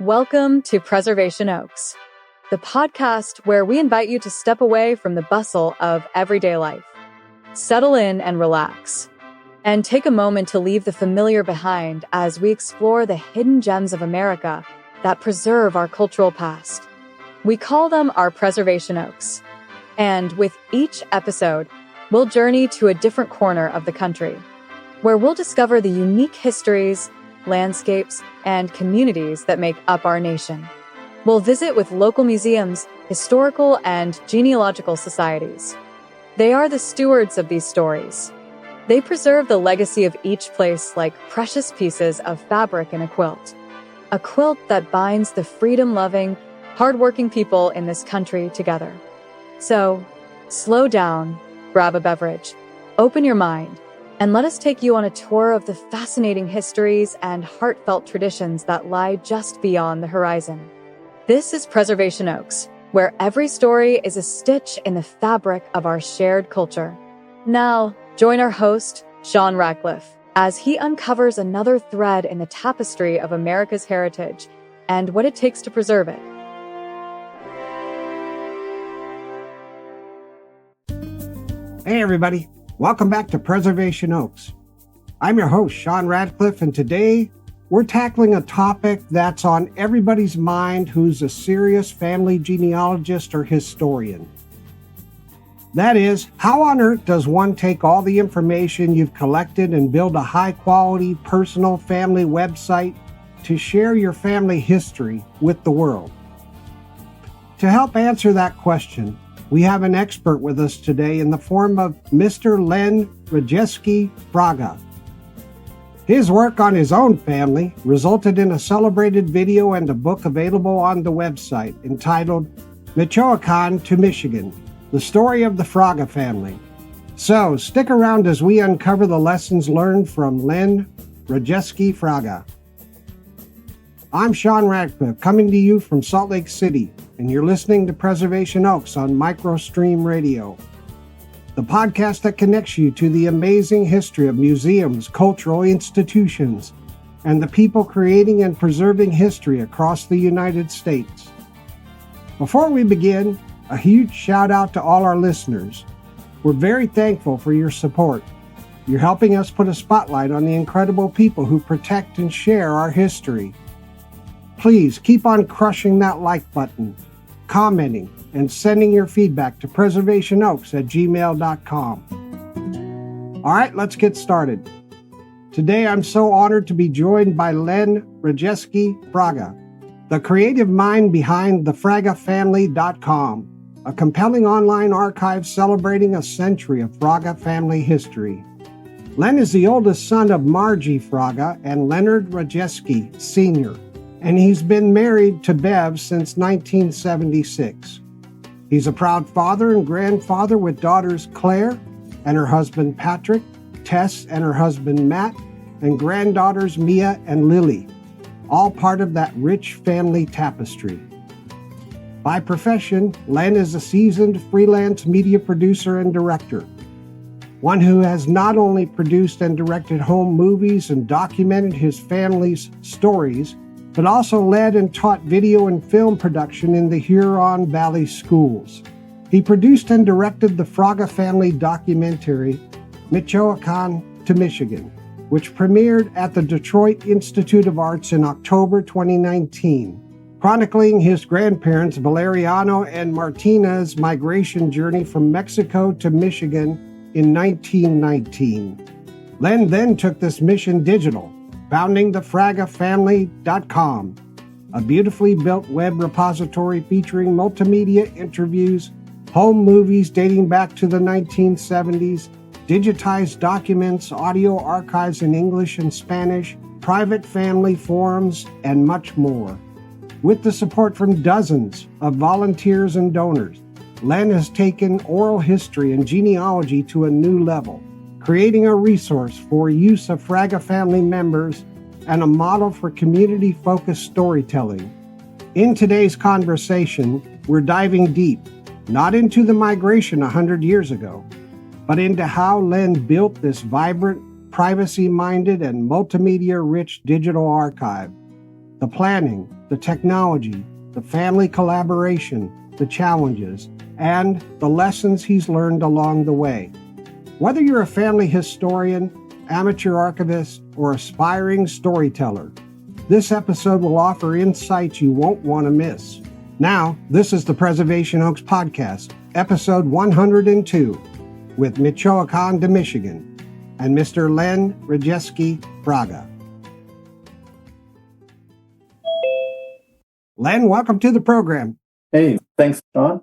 Welcome to Preservation Oaks, the podcast where we invite you to step away from the bustle of everyday life. Settle in and relax, and take a moment to leave the familiar behind as we explore the hidden gems of America that preserve our cultural past. We call them our Preservation Oaks, and with each episode, we'll journey to a different corner of the country, where we'll discover the unique histories, landscapes, and communities that make up our nation. We'll visit with local museums, historical and genealogical societies. They are the stewards of these stories. They preserve the legacy of each place like precious pieces of fabric in a quilt that binds the freedom-loving, hardworking people in this country together. So, slow down, grab a beverage, open your mind, and let us take you on a tour of the fascinating histories and heartfelt traditions that lie just beyond the horizon. This is Preservation Oaks, where every story is a stitch in the fabric of our shared culture. Now, join our host, Sean Radcliffe, as he uncovers another thread in the tapestry of America's heritage and what it takes to preserve it. Hey everybody, welcome back to Preservation Oaks. I'm your host, Sean Radcliffe, and today we're tackling a topic that's on everybody's mind who's a serious family genealogist or historian. That is, how on earth does one take all the information you've collected and build a high-quality personal family website to share your family history with the world? To help answer that question, we have an expert with us today in the form of Mr. Len Rajeski Fraga. His work on his own family resulted in a celebrated video and a book available on the website entitled Michoacan to Michigan, the story of the Fraga family. So stick around as we uncover the lessons learned from Len Rajeski Fraga. I'm Sean Radcliffe, coming to you from Salt Lake City, and you're listening to Preservation Oaks on MicroStream Radio, the podcast that connects you to the amazing history of museums, cultural institutions, and the people creating and preserving history across the United States. Before we begin, a huge shout out to all our listeners. We're very thankful for your support. You're helping us put a spotlight on the incredible people who protect and share our history. Please keep on crushing that like button, commenting, and sending your feedback to preservationoaks@gmail.com. All right, let's get started. Today, I'm so honored to be joined by Len Rajeski Fraga, the creative mind behind thefragafamily.com, a compelling online archive celebrating a century of Fraga family history. Len is the oldest son of Margie Fraga and Leonard Rajeski Sr., and he's been married to Bev since 1976. He's a proud father and grandfather with daughters Claire and her husband Patrick, Tess and her husband Matt, and granddaughters Mia and Lily, all part of that rich family tapestry. By profession, Len is a seasoned freelance media producer and director, one who has not only produced and directed home movies and documented his family's stories, but also led and taught video and film production in the Huron Valley schools. He produced and directed the Fraga family documentary, Michoacan to Michigan, which premiered at the Detroit Institute of Arts in October 2019, chronicling his grandparents Valeriano and Martina's migration journey from Mexico to Michigan in 1919. Len then took this mission digital, founding thefragafamily.com, a beautifully built web repository featuring multimedia interviews, home movies dating back to the 1970s, digitized documents, audio archives in English and Spanish, private family forums, and much more. With the support from dozens of volunteers and donors, Len has taken oral history and genealogy to a new level, creating a resource for use of Fraga family members and a model for community-focused storytelling. In today's conversation, we're diving deep, not into the migration 100 years ago, but into how Len built this vibrant, privacy-minded, and multimedia-rich digital archive, the planning, the technology, the family collaboration, the challenges, and the lessons he's learned along the way. Whether you're a family historian, amateur archivist, or aspiring storyteller, this episode will offer insights you won't want to miss. Now, this is the Preservation Oaks Podcast, episode 102, with Michoacan de Michigan and Mr. Len Rajeski Braga. Len, welcome to the program. Hey, thanks, John.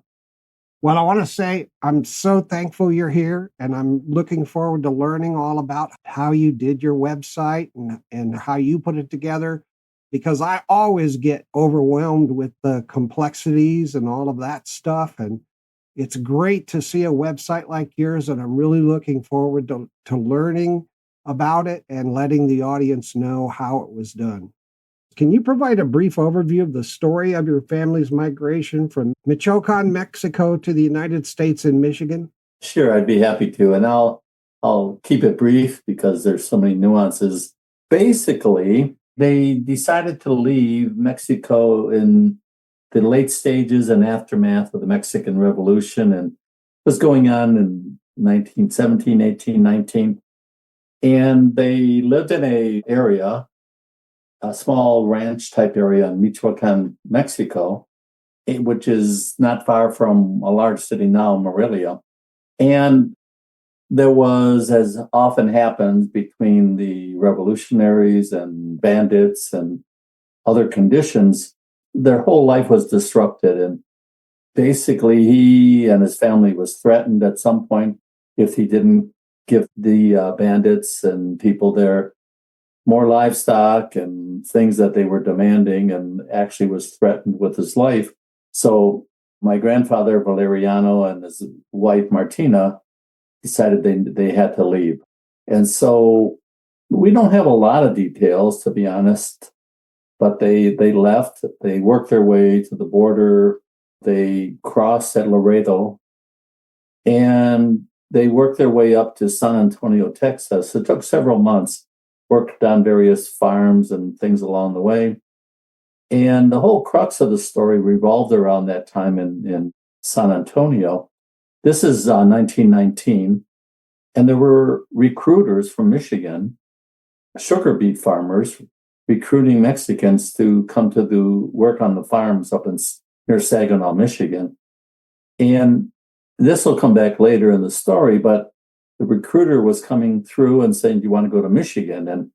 Well, I want to say I'm so thankful you're here, and I'm looking forward to learning all about how you did your website and how you put it together, because I always get overwhelmed with the complexities and all of that stuff. And it's great to see a website like yours, and I'm really looking forward to learning about it and letting the audience know how it was done. Can you provide a brief overview of the story of your family's migration from Michoacan, Mexico to the United States and Michigan? Sure, I'd be happy to. And I'll keep it brief because there's so many nuances. Basically, they decided to leave Mexico in the late stages and aftermath of the Mexican Revolution, and it was going on in 1917, 18, 19. And they lived in a small ranch type area in Michoacan, Mexico, which is not far from a large city now, Morelia. And there was, as often happens between the revolutionaries and bandits and other conditions, their whole life was disrupted. And basically, he and his family was threatened at some point if he didn't give the bandits and people there more livestock and things that they were demanding, and actually was threatened with his life. So my grandfather, Valeriano, and his wife, Martina, decided they had to leave. And so we don't have a lot of details, to be honest, but they left. They worked their way to the border. They crossed at Laredo, and they worked their way up to San Antonio, Texas. It took several months. Worked on various farms and things along the way. And the whole crux of the story revolved around that time in San Antonio. This is 1919. And there were recruiters from Michigan, sugar beet farmers, recruiting Mexicans to come to do work on the farms up near Saginaw, Michigan. And this will come back later in the story, but the recruiter was coming through and saying, "Do you want to go to Michigan?" And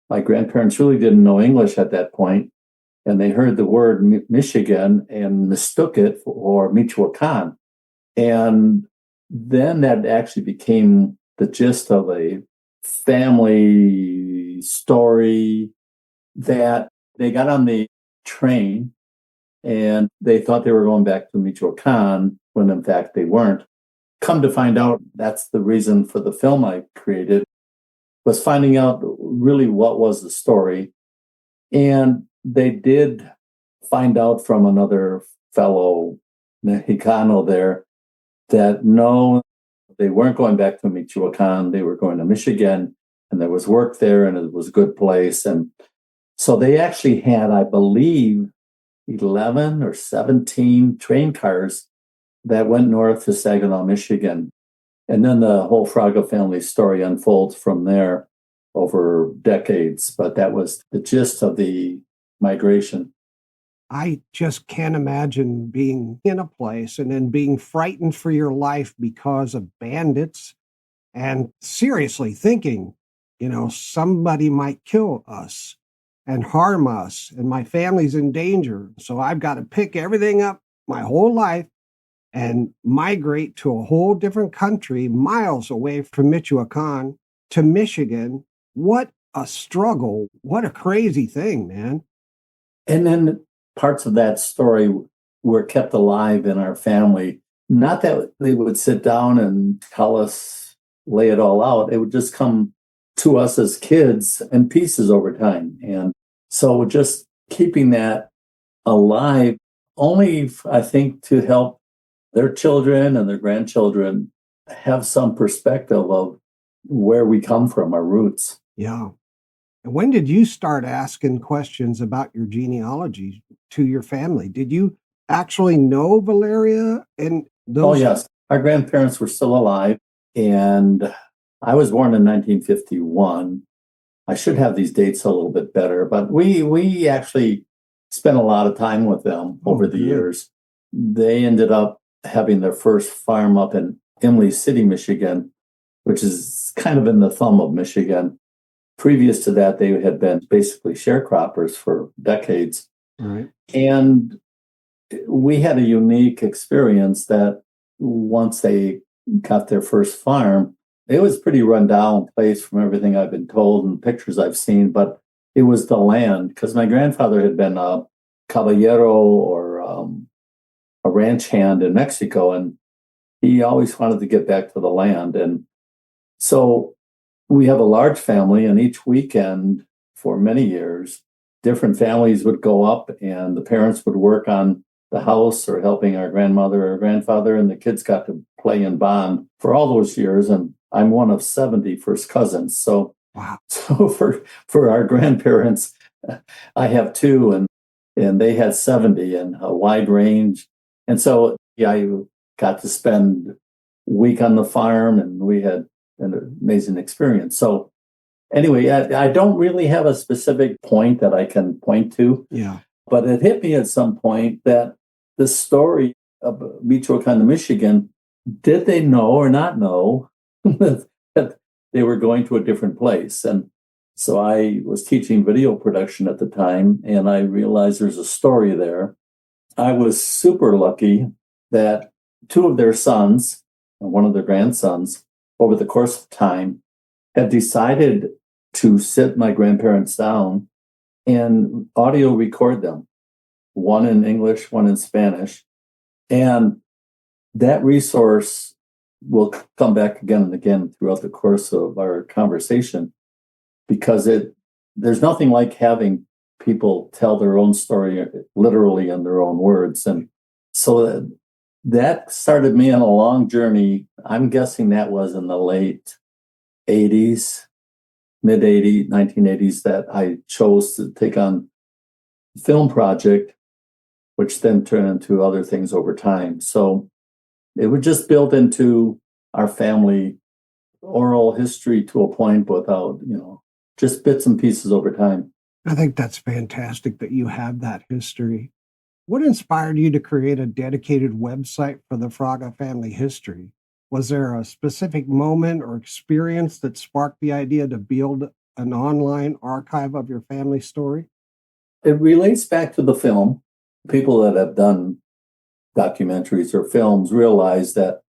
my grandparents really didn't know English at that point, and they heard the word Michigan and mistook it for Michoacan. And then that actually became the gist of a family story, that they got on the train and they thought they were going back to Michoacan when in fact they weren't. Come to find out, that's the reason for the film I created, was finding out really what was the story. And they did find out from another fellow Mexicano there that no, they weren't going back to Michoacan, they were going to Michigan, and there was work there and it was a good place. And so they actually had, I believe, 11 or 17 train cars that went north to Saginaw, Michigan. And then the whole Fraga family story unfolds from there over decades. But that was the gist of the migration. I just can't imagine being in a place and then being frightened for your life because of bandits, and seriously thinking, somebody might kill us and harm us, and my family's in danger. So I've got to pick everything up my whole life and migrate to a whole different country, miles away from Michoacan to Michigan. What a struggle. What a crazy thing, man. And then parts of that story were kept alive in our family. Not that they would sit down and tell us, lay it all out. It would just come to us as kids in pieces over time. And so just keeping that alive, only, I think, to help their children and their grandchildren have some perspective of where we come from, our roots. Yeah. And when did you start asking questions about your genealogy? to your family. Did you actually know Valeria and Oh, those? yes. Our grandparents were still alive, and I was born in 1951. I should have these dates a little bit better, but we actually spent a lot of time with them Oh, over the good. years. They ended up having their first farm up in Imlay City, Michigan, which is kind of in the thumb of Michigan. Previous to that, they had been basically sharecroppers for decades. Right. And we had a unique experience that once they got their first farm, it was pretty run down place from everything I've been told and pictures I've seen, but it was the land because my grandfather had been a caballero or a ranch hand in Mexico, and he always wanted to get back to the land. And so we have a large family, and each weekend for many years, different families would go up and the parents would work on the house or helping our grandmother or grandfather, and the kids got to play and bond for all those years. And I'm one of 70 first cousins. So, Wow. so for our grandparents, I have two, and they had 70 and a wide range. And so, yeah, I got to spend a week on the farm, and we had an amazing experience. So anyway, I don't really have a specific point that I can point to. Yeah. But it hit me at some point that the story of Michoacan, Michigan, did they know or not know that they were going to a different place? And so I was teaching video production at the time, and I realized there's a story there. I was super lucky that two of their sons and one of their grandsons, over the course of time, had decided to sit my grandparents down and audio record them, one in English, one in Spanish. And that resource will come back again and again throughout the course of our conversation, because there's nothing like having people tell their own story literally in their own words. And so that started me on a long journey. I'm guessing that was in the late 80s, mid 80s, 1980s, that I chose to take on the film project, which then turned into other things over time. So it was just built into our family oral history to a point without, just bits and pieces over time. I think that's fantastic that you have that history. What inspired you to create a dedicated website for the Fraga family history? Was there a specific moment or experience that sparked the idea to build an online archive of your family story? It relates back to the film. People that have done documentaries or films realize that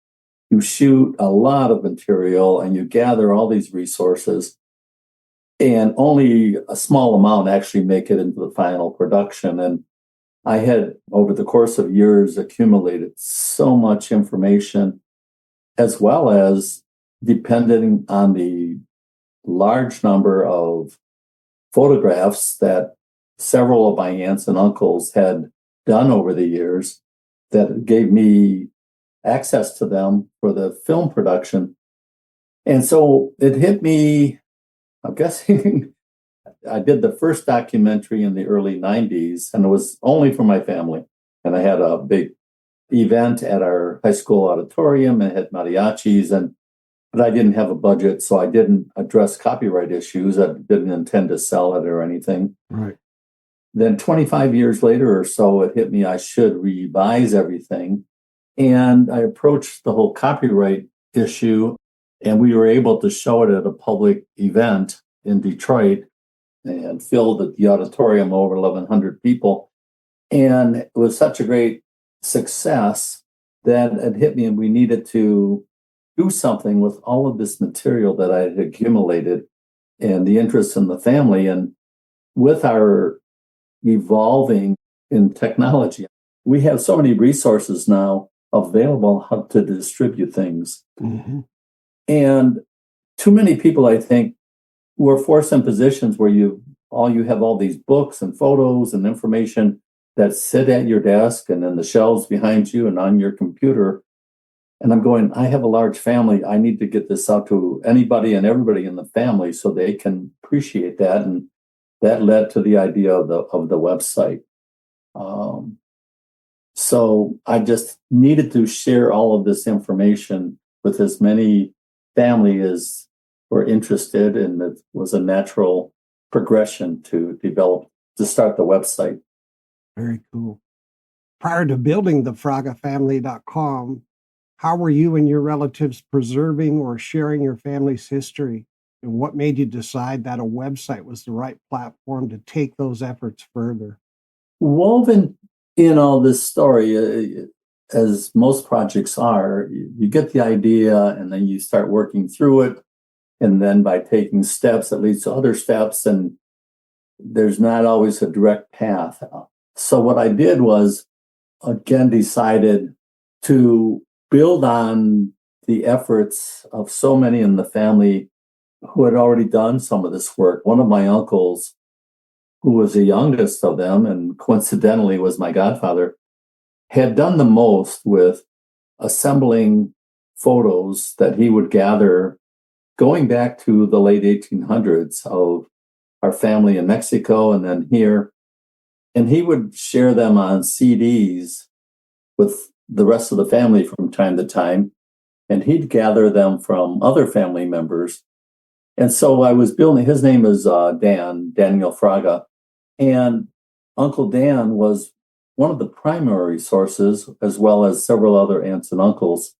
you shoot a lot of material and you gather all these resources, and only a small amount actually make it into the final production. And I had, over the course of years, accumulated so much information, as well as depending on the large number of photographs that several of my aunts and uncles had done over the years, that gave me access to them for the film production. And so it hit me, I'm guessing I did the first documentary in the early 90s, and it was only for my family. And I had a big event at our high school auditorium and had mariachis, but I didn't have a budget, so I didn't address copyright issues. I didn't intend to sell it or anything. Right. Then 25 years later or so, it hit me I should revise everything. And I approached the whole copyright issue, and we were able to show it at a public event in Detroit and filled the auditorium over 1,100 people. And it was such a great success that it hit me, and we needed to do something with all of this material that I had accumulated and the interest in the family. And with our evolving in technology, we have so many resources now available how to distribute things. Mm-hmm. And too many people, I think, were forced in positions where you have all these books and photos and information that sit at your desk and in the shelves behind you and on your computer. And I'm going, I have a large family. I need to get this out to anybody and everybody in the family so they can appreciate that. And that led to the idea of the website. Um, so I just needed to share all of this information with as many family as were interested, and it was a natural progression to start the website. Very cool. Prior to building the fragafamily.com, how were you and your relatives preserving or sharing your family's history? And what made you decide that a website was the right platform to take those efforts further? Woven in all this story, as most projects are, you get the idea and then you start working through it. And then by taking steps, it leads to other steps, and there's not always a direct path. So what I did was, again, decided to build on the efforts of so many in the family who had already done some of this work. One of my uncles, who was the youngest of them and coincidentally was my godfather, had done the most with assembling photos that he would gather going back to the late 1800s of our family in Mexico and then here. And he would share them on CDs with the rest of the family from time to time. And he'd gather them from other family members. And so I was building, his name is Daniel Fraga. And Uncle Dan was one of the primary sources, as well as several other aunts and uncles,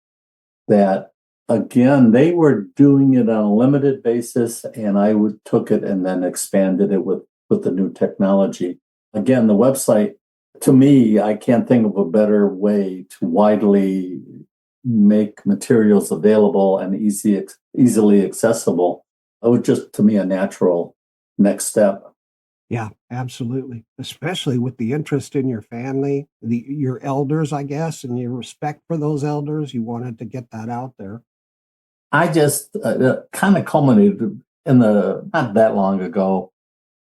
that, again, they were doing it on a limited basis, and I took it and then expanded it with the new technology. Again, the website, to me, I can't think of a better way to widely make materials available and easily accessible. It was just, to me, a natural next step. Yeah, absolutely. Especially with the interest in your family, your elders, I guess, and your respect for those elders. You wanted to get that out there. I just kind of culminated in not that long ago,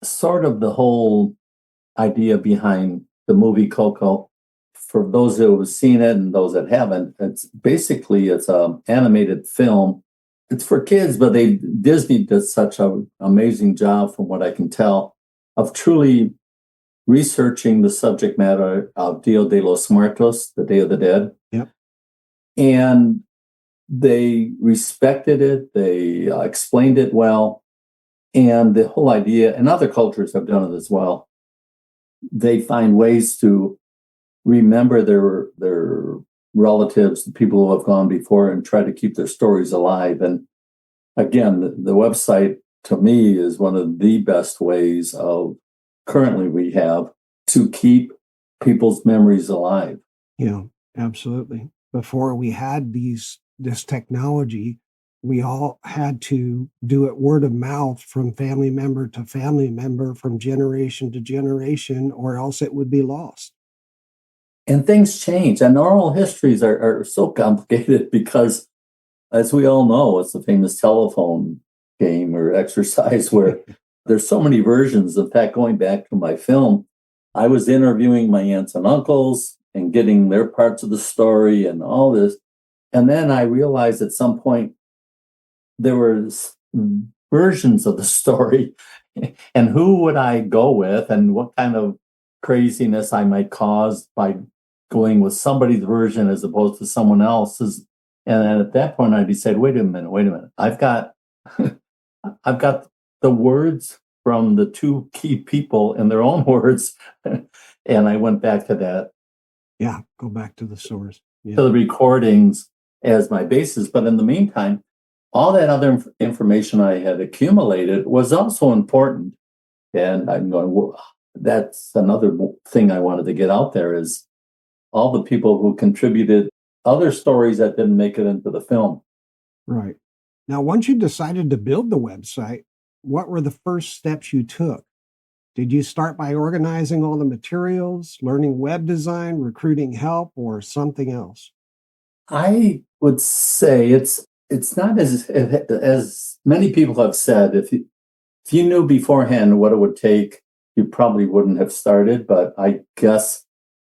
sort of the whole idea behind the movie Coco. For those who have seen it and those that haven't, it's an animated film. It's for kids, but Disney does such an amazing job, from what I can tell, of truly researching the subject matter of Dia de los Muertos, the Day of the Dead. Yep. And they respected it, they explained it well, and the whole idea, and other cultures have done it as well, they find ways to remember their relatives, the people who have gone before, and try to keep their stories alive. And again, the website, to me, is one of the best ways currently we have to keep people's memories alive. Yeah, absolutely. Before we had this technology, we all had to do it word of mouth from family member to family member, from generation to generation, or else it would be lost. And things change, and oral histories are so complicated because, as we all know, it's the famous telephone game or exercise where there's so many versions. In fact, going back to my film, I was interviewing my aunts and uncles and getting their parts of the story and all this. And then I realized at some point there were versions of the story, and who would I go with, and what kind of craziness I might cause by going with somebody's version as opposed to someone else's. And at that point, I decided, wait a minute. I've got the words from the two key people in their own words. And I went back to that. Yeah, go back to the source. Yeah. To the recordings as my basis. But in the meantime, all that other information I had accumulated was also important. And I'm going, well, that's another thing I wanted to get out there, is all the people who contributed other stories that didn't make it into the film. Right. Now, once you decided to build the website, what were the first steps you took? Did you start by organizing all the materials, learning web design, recruiting help, or something else? I would say it's not as many people have said. If you knew beforehand what it would take, you probably wouldn't have started. But I guess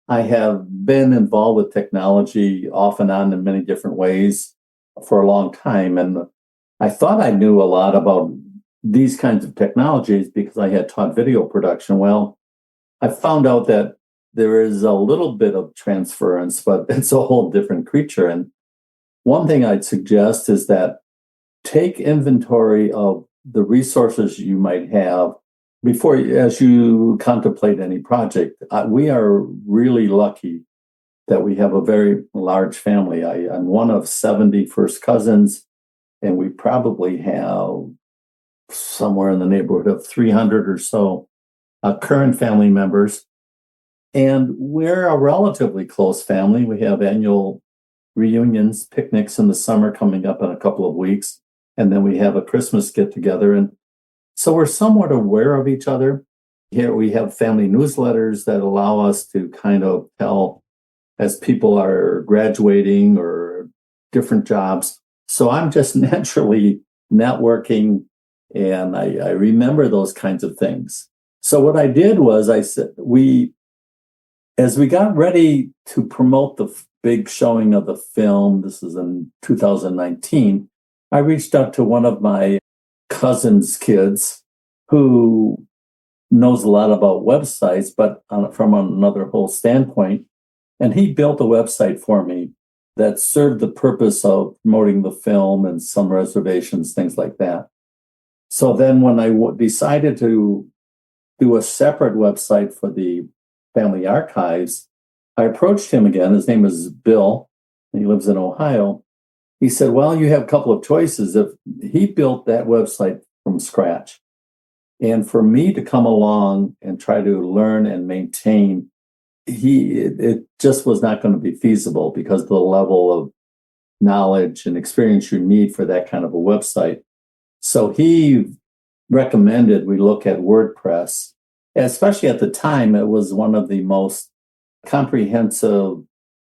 I have been involved with technology off and on in many different ways for a long time. And I thought I knew a lot about these kinds of technologies because I had taught video production. Well, I found out that there is a little bit of transference, but it's a whole different creature. And one thing I'd suggest is that take inventory of the resources you might have before, as you contemplate any project. We are really lucky that we have a very large family. I'm one of 70 first cousins, and we probably have somewhere in the neighborhood of 300 or so current family members. And we're a relatively close family. We have annual reunions, picnics in the summer coming up in a couple of weeks. And then we have a Christmas get together. And so we're somewhat aware of each other. Here we have family newsletters that allow us to kind of tell as people are graduating or different jobs. So I'm just naturally networking, and I remember those kinds of things. So what I did was I said, as we got ready to promote the big showing of the film, this is in 2019, I reached out to one of my cousin's kids who knows a lot about websites, but from another whole standpoint. And he built a website for me that served the purpose of promoting the film and some reservations, things like that. So then when I decided to do a separate website for the family archives, I approached him again. His name is Bill, and he lives in Ohio. He said, well, you have a couple of choices. If he built that website from scratch, and for me to come along and try to learn and maintain, it just was not going to be feasible because of the level of knowledge and experience you need for that kind of a website. So he recommended we look at WordPress, especially at the time. It was one of the most comprehensive,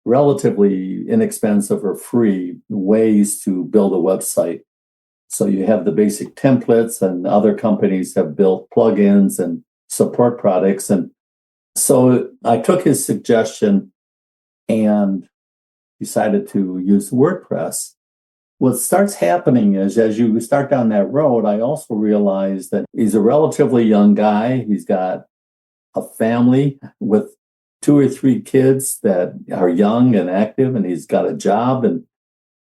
relatively inexpensive or free ways to build a website. So you have the basic templates, and other companies have built plugins and support products. And so I took his suggestion and decided to use WordPress. What starts happening is, as you start down that road, I also realized that he's a relatively young guy. He's got a family with 2 or 3 kids that are young and active, and he's got a job, and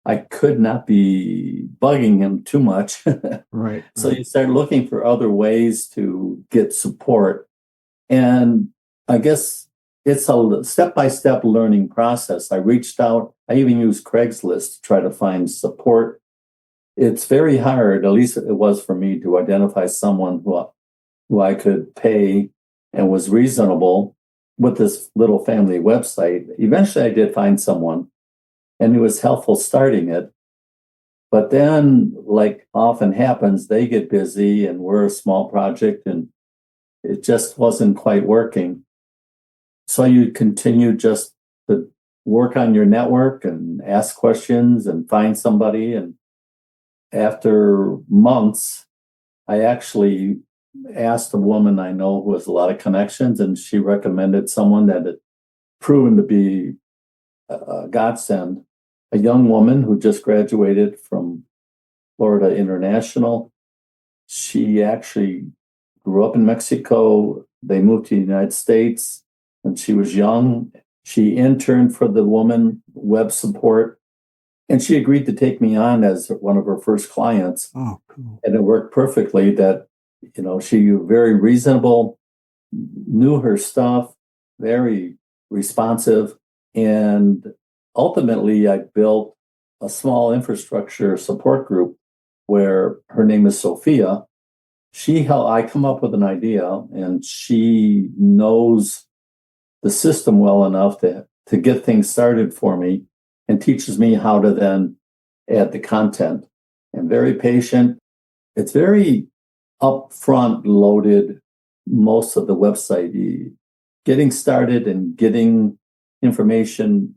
I could not be bugging him too much. Right. So you start looking for other ways to get support. And I guess it's a step-by-step learning process. I reached out. I even used Craigslist to try to find support. It's very hard, at least it was for me, to identify someone who I could pay and was reasonable with this little family website. Eventually, I did find someone, and it was helpful starting it. But then, like often happens, they get busy, and we're a small project, and it just wasn't quite working. So you continue just to work on your network and ask questions and find somebody. And after months, I actually asked a woman I know who has a lot of connections, and she recommended someone that had proven to be a godsend, a young woman who just graduated from Florida International. She actually grew up in Mexico. They moved to the United States when she was young. She interned for the woman web support, and she agreed to take me on as one of her first clients. Oh, cool. And it worked perfectly. That, she was very reasonable, knew her stuff, very responsive. And ultimately, I built a small infrastructure support group where her name is Sophia. I come up with an idea, and she knows the system well enough to get things started for me, and teaches me how to then add the content. And very patient. It's very upfront loaded, most of the website. Getting started and getting information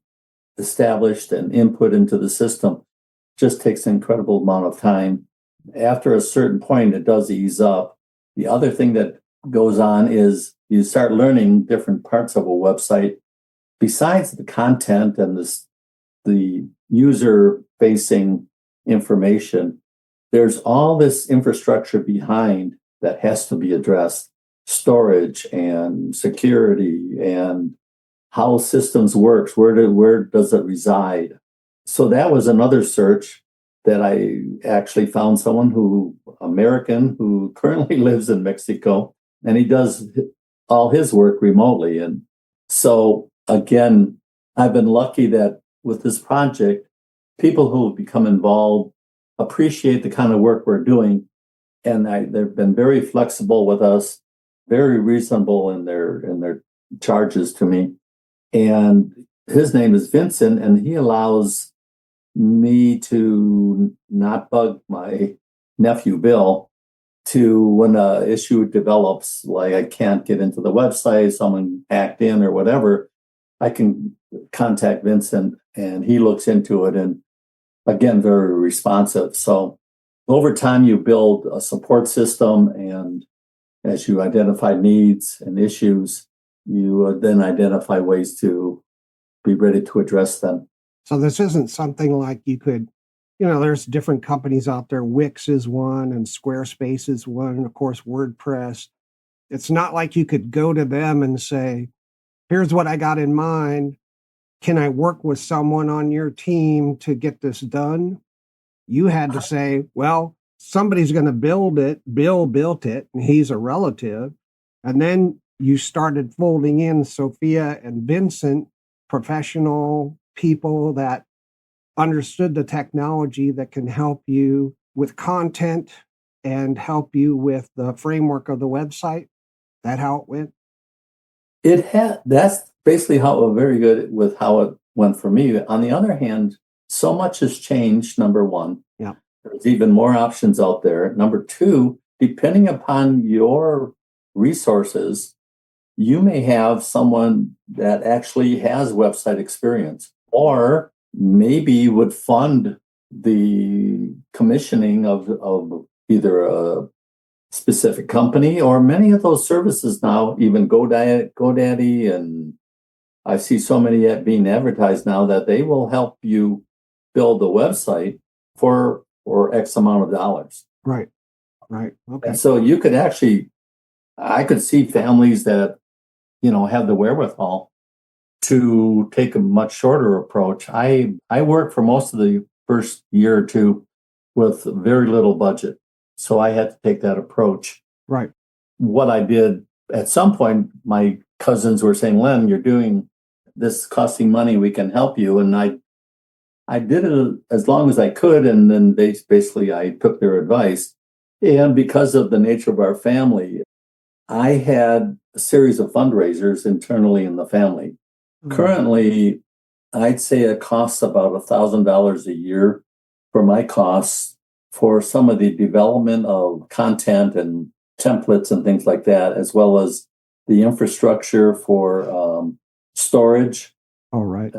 established and input into the system just takes an incredible amount of time. After a certain point, it does ease up. The other thing that goes on is you start learning different parts of a website besides the content and the user-facing information. There's all this infrastructure behind that has to be addressed: storage and security and how systems works, where does it reside. So that was another search that I actually found someone American who currently lives in Mexico, and he does all his work remotely. And so again, I've been lucky that with this project, people who have become involved appreciate the kind of work we're doing. And they've been very flexible with us, very reasonable in their charges to me. And his name is Vincent, and he allows me to not bug my nephew Bill to when an issue develops, like I can't get into the website, someone hacked in or whatever, I can contact Vincent and he looks into it, and again, very responsive. So over time, you build a support system, and as you identify needs and issues, you then identify ways to be ready to address them. So this isn't something like you could, there's different companies out there. Wix is one and Squarespace is one, and of course, WordPress. It's not like you could go to them and say, here's what I got in mind. Can I work with someone on your team to get this done? You had to say, well, somebody's going to build it. Bill built it, and he's a relative. And then you started folding in Sophia and Vincent, professional people that understood the technology that can help you with content and help you with the framework of the website. That how it went? That's basically very good with how it went for me. On the other hand, so much has changed, number one. Yeah. There's even more options out there. Number two, depending upon your resources, you may have someone that actually has website experience, or maybe would fund the commissioning of either a specific company or many of those services now, even GoDaddy, and I see so many being advertised now that they will help you build a website for X amount of dollars. Right. Okay. And so you could I could see families that, have the wherewithal to take a much shorter approach. I worked for most of the first year or two with very little budget. So I had to take that approach. Right. What I did at some point, my cousins were saying, Len, you're doing this costing money, we can help you. And I did it as long as I could. And then basically I took their advice. And because of the nature of our family, I had a series of fundraisers internally in the family. Mm-hmm. Currently, I'd say it costs about $1,000 a year for my costs for some of the development of content and templates and things like that, as well as the infrastructure for storage. All right.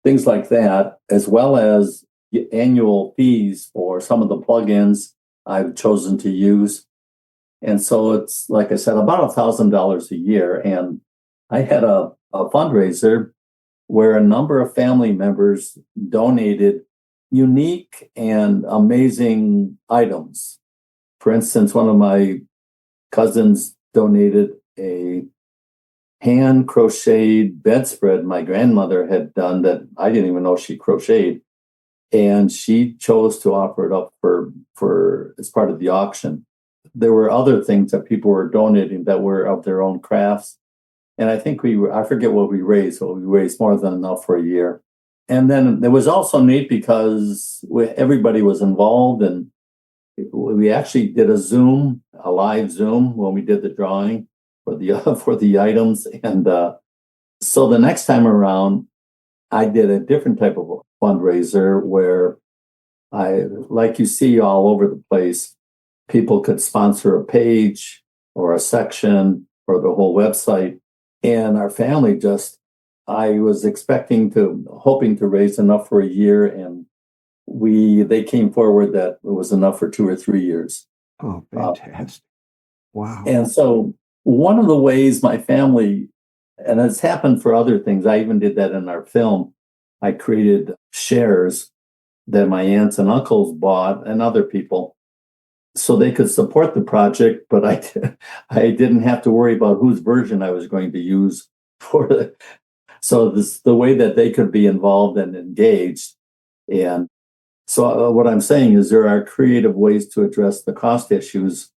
Things like that, as well as the annual fees for some of the plugins I've chosen to use. And so it's, like I said, about $1,000 a year. And I had a fundraiser where a number of family members donated unique and amazing items. For instance, one of my cousins donated a hand crocheted bedspread my grandmother had done that I didn't even know she crocheted. And she chose to offer it up for as part of the auction. There were other things that people were donating that were of their own crafts. And I think I forget what we raised, but we raised more than enough for a year. And then it was also neat because everybody was involved, and we actually did a live Zoom when we did the drawing for the items. And so the next time around, I did a different type of fundraiser where like you see all over the place, people could sponsor a page or a section or the whole website. And our family I was hoping to raise enough for a year, and they came forward that it was enough for 2 or 3 years. Oh, fantastic. Wow. And so one of the ways my family, and it's happened for other things, I even did that in our film, I created shares that my aunts and uncles bought and other people so they could support the project, but I didn't have to worry about whose version I was going to use for So the way that they could be involved and engaged. And so what I'm saying is there are creative ways to address the cost issues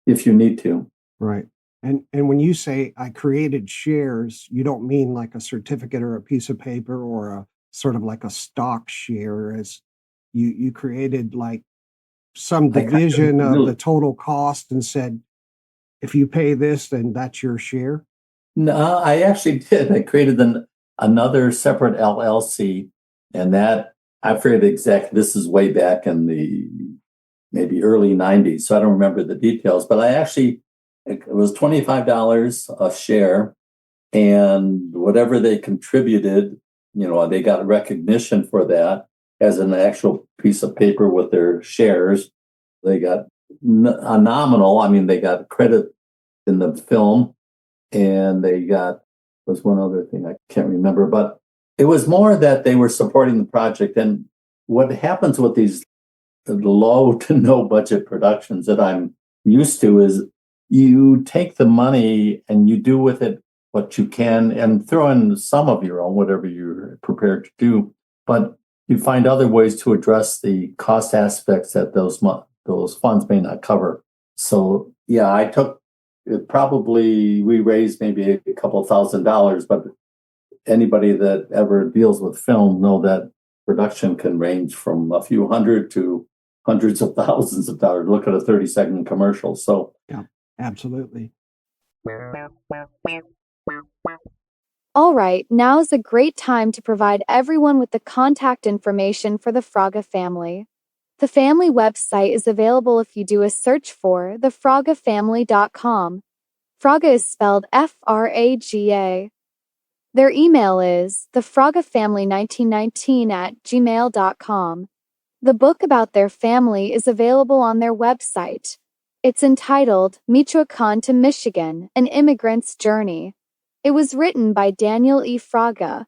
if you need to. Right. And when you say I created shares, you don't mean like a certificate or a piece of paper or a sort of like a stock share, as you created like some division of the total cost and said, if you pay this, then that's your share? No, I actually did. I created another separate LLC, and that I forget exactly. This is way back in the maybe early 90s, so I don't remember the details, but it was $25 a share, and whatever they contributed, they got recognition for that as an actual piece of paper with their shares. They got a nominal, they got credit in the film, and was one other thing I can't remember, but it was more that they were supporting the project. And what happens with these low to no budget productions that I'm used to is you take the money and you do with it what you can and throw in some of your own, whatever you're prepared to do. But you find other ways to address the cost aspects that those funds may not cover. So yeah, we raised maybe a couple $1,000, but anybody that ever deals with film know that production can range from a few hundred to hundreds of thousands of dollars. Look at a 30-second commercial. So yeah, absolutely. All right, now's a great time to provide everyone with the contact information for the Fraga family. The family website is available if you do a search for thefragafamily.com. Fraga is spelled Fraga. Their email is thefragafamily1919@gmail.com. The book about their family is available on their website. It's entitled Michoacan to Michigan, An Immigrant's Journey. It was written by Daniel E. Fraga.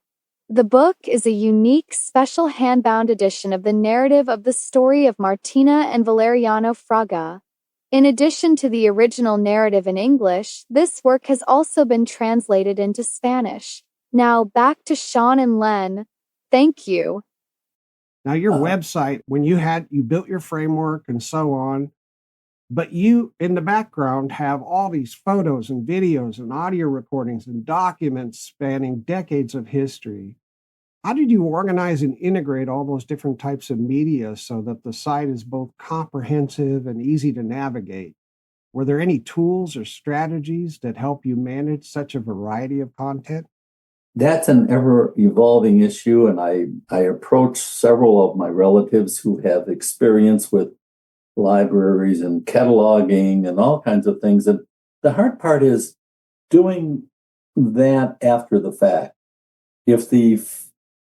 The book is a unique, special hand-bound edition of the narrative of the story of Martina and Valeriano Fraga. In addition to the original narrative in English, this work has also been translated into Spanish. Now back to Sean and Len. Thank you. Now your website, when you built your framework and so on, but you in the background have all these photos and videos and audio recordings and documents spanning decades of history. How did you organize and integrate all those different types of media so that the site is both comprehensive and easy to navigate? Were there any tools or strategies that help you manage such a variety of content? That's an ever-evolving issue, and I approach several of my relatives who have experience with libraries and cataloging and all kinds of things. And the hard part is doing that after the fact. If the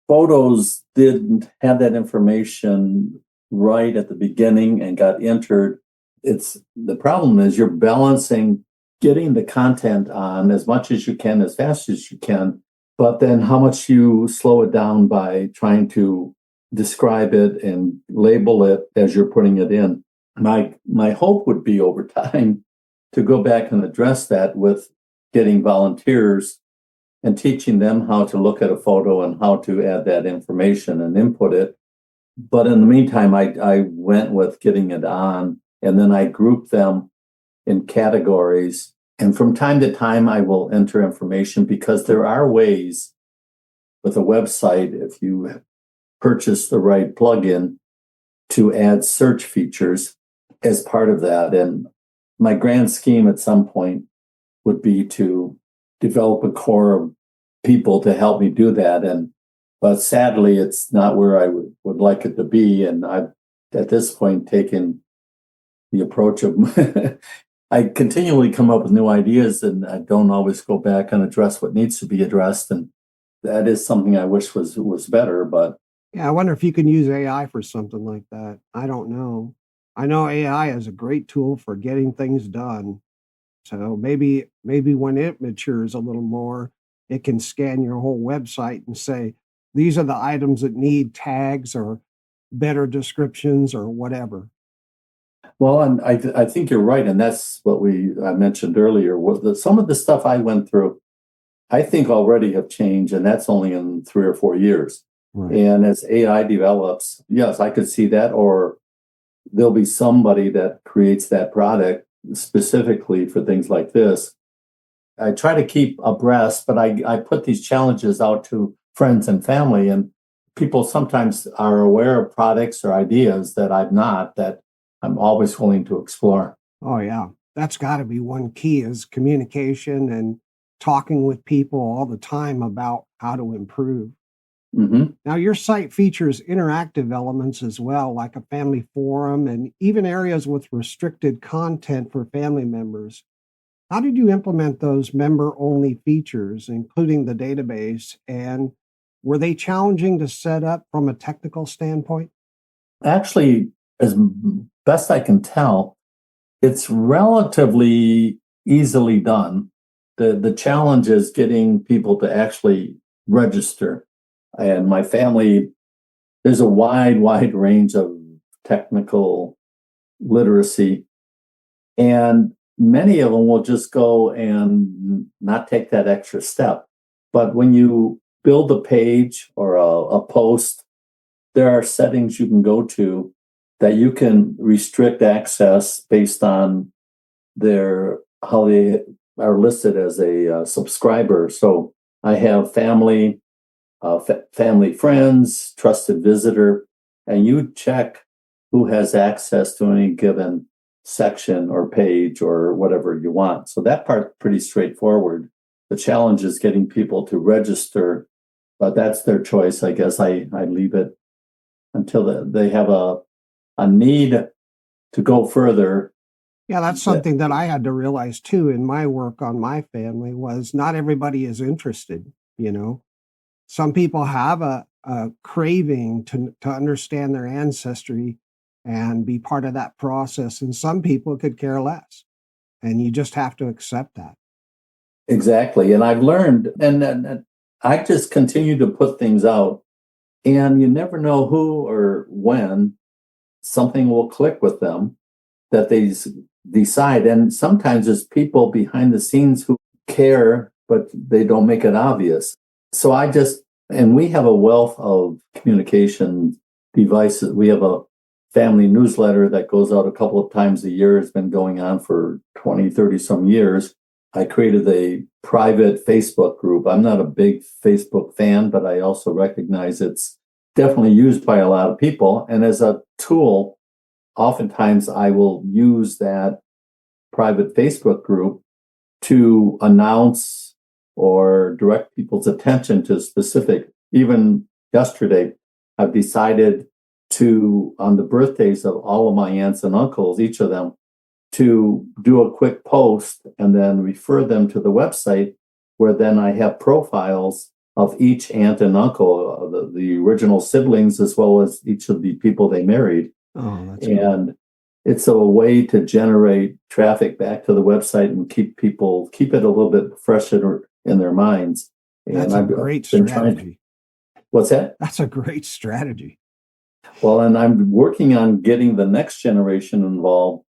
photos didn't have that information right at the beginning and got entered, the problem is you're balancing getting the content on as much as you can, as fast as you can, but then how much you slow it down by trying to describe it and label it as you're putting it in. My hope would be over time to go back and address that with getting volunteers and teaching them how to look at a photo and how to add that information and input it. But in the meantime, I went with getting it on, and then I grouped them in categories. And from time to time, I will enter information because there are ways with a website, if you purchase the right plugin, to add search features as part of that. And my grand scheme at some point would be to develop a core of people to help me do that. But sadly, it's not where I would like it to be. And I've, at this point, taken the approach of I continually come up with new ideas, and I don't always go back and address what needs to be addressed. And that is something I wish was better. But yeah, I wonder if you can use AI for something like that. I don't know. I know AI is a great tool for getting things done. So maybe when it matures a little more, it can scan your whole website and say, these are the items that need tags or better descriptions or whatever. Well, and I think you're right, and that's what I mentioned earlier. Some of the stuff I went through, I think already have changed, and that's only in 3 or 4 years. Right. And as AI develops, yes, I could see that, or there'll be somebody that creates that product specifically for things like this. I try to keep abreast, but I put these challenges out to friends and family, and people sometimes are aware of products or ideas that that I'm always willing to explore. Oh, yeah. That's got to be one key is communication and talking with people all the time about how to improve. Mm-hmm. Now, your site features interactive elements as well, like a family forum and even areas with restricted content for family members. How did you implement those member-only features, including the database, and were they challenging to set up from a technical standpoint? Actually, as best I can tell, it's relatively easily done. The challenge is getting people to actually register. And my family, there's a wide range of technical literacy. And many of them will just go and not take that extra step. But when you build a page or a post, there are settings you can go to that you can restrict access based on how they are listed as a subscriber. So I have family, family friends, trusted visitor, and you check who has access to any given section or page or whatever you want. So that part's pretty straightforward. The challenge is getting people to register, but that's their choice. I guess I leave it until they have a need to go further. Yeah, that's something that I had to realize too in my work on my family was not everybody is interested, you know. Some people have a craving to understand their ancestry and be part of that process. And some people could care less. And you just have to accept that. Exactly. And I've learned, and I just continue to put things out. And you never know who or when something will click with them that they decide. And sometimes there's people behind the scenes who care, but they don't make it obvious. So and we have a wealth of communication devices. We have a family newsletter that goes out a couple of times a year. It's been going on for 20, 30 some years. I created a private Facebook group. I'm not a big Facebook fan, but I also recognize it's definitely used by a lot of people. And as a tool, oftentimes I will use that private Facebook group to announce or direct people's attention to specific. Even yesterday, I've decided to, on the birthdays of all of my aunts and uncles, each of them, to do a quick post and then refer them to the website where then I have profiles of each aunt and uncle, the original siblings, as well as each of the people they married. Oh, that's and cool. It's a way to generate traffic back to the website and keep it a little bit fresher in their minds. That's and a great strategy. What's that? That's a great strategy. Well, and I'm working on getting the next generation involved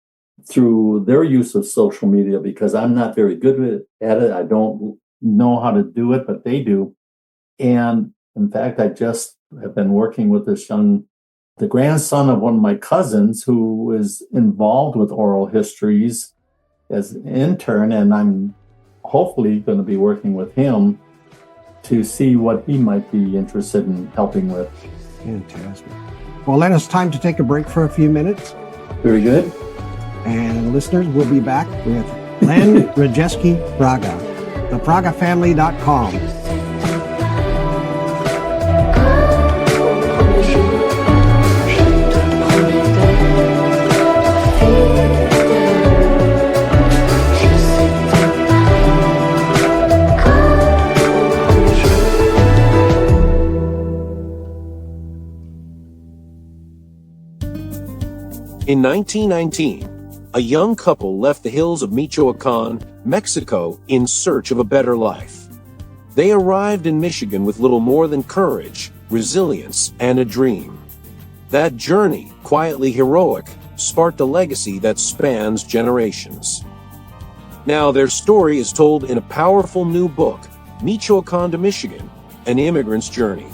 through their use of social media because I'm not very good at it. I don't know how to do it, but they do. And in fact, I just have been working with the grandson of one of my cousins who is involved with oral histories as an intern, and I'm hopefully going to be working with him to see what he might be interested in helping with. Fantastic. Well, Len, it's time to take a break for a few minutes. Very good. And listeners, we'll be back with Len Rajeski Fraga, thefragafamily.com. In 1919, a young couple left the hills of Michoacan, Mexico, in search of a better life. They arrived in Michigan with little more than courage, resilience, and a dream. That journey, quietly heroic, sparked a legacy that spans generations. Now their story is told in a powerful new book, Michoacan to Michigan, An Immigrant's Journey.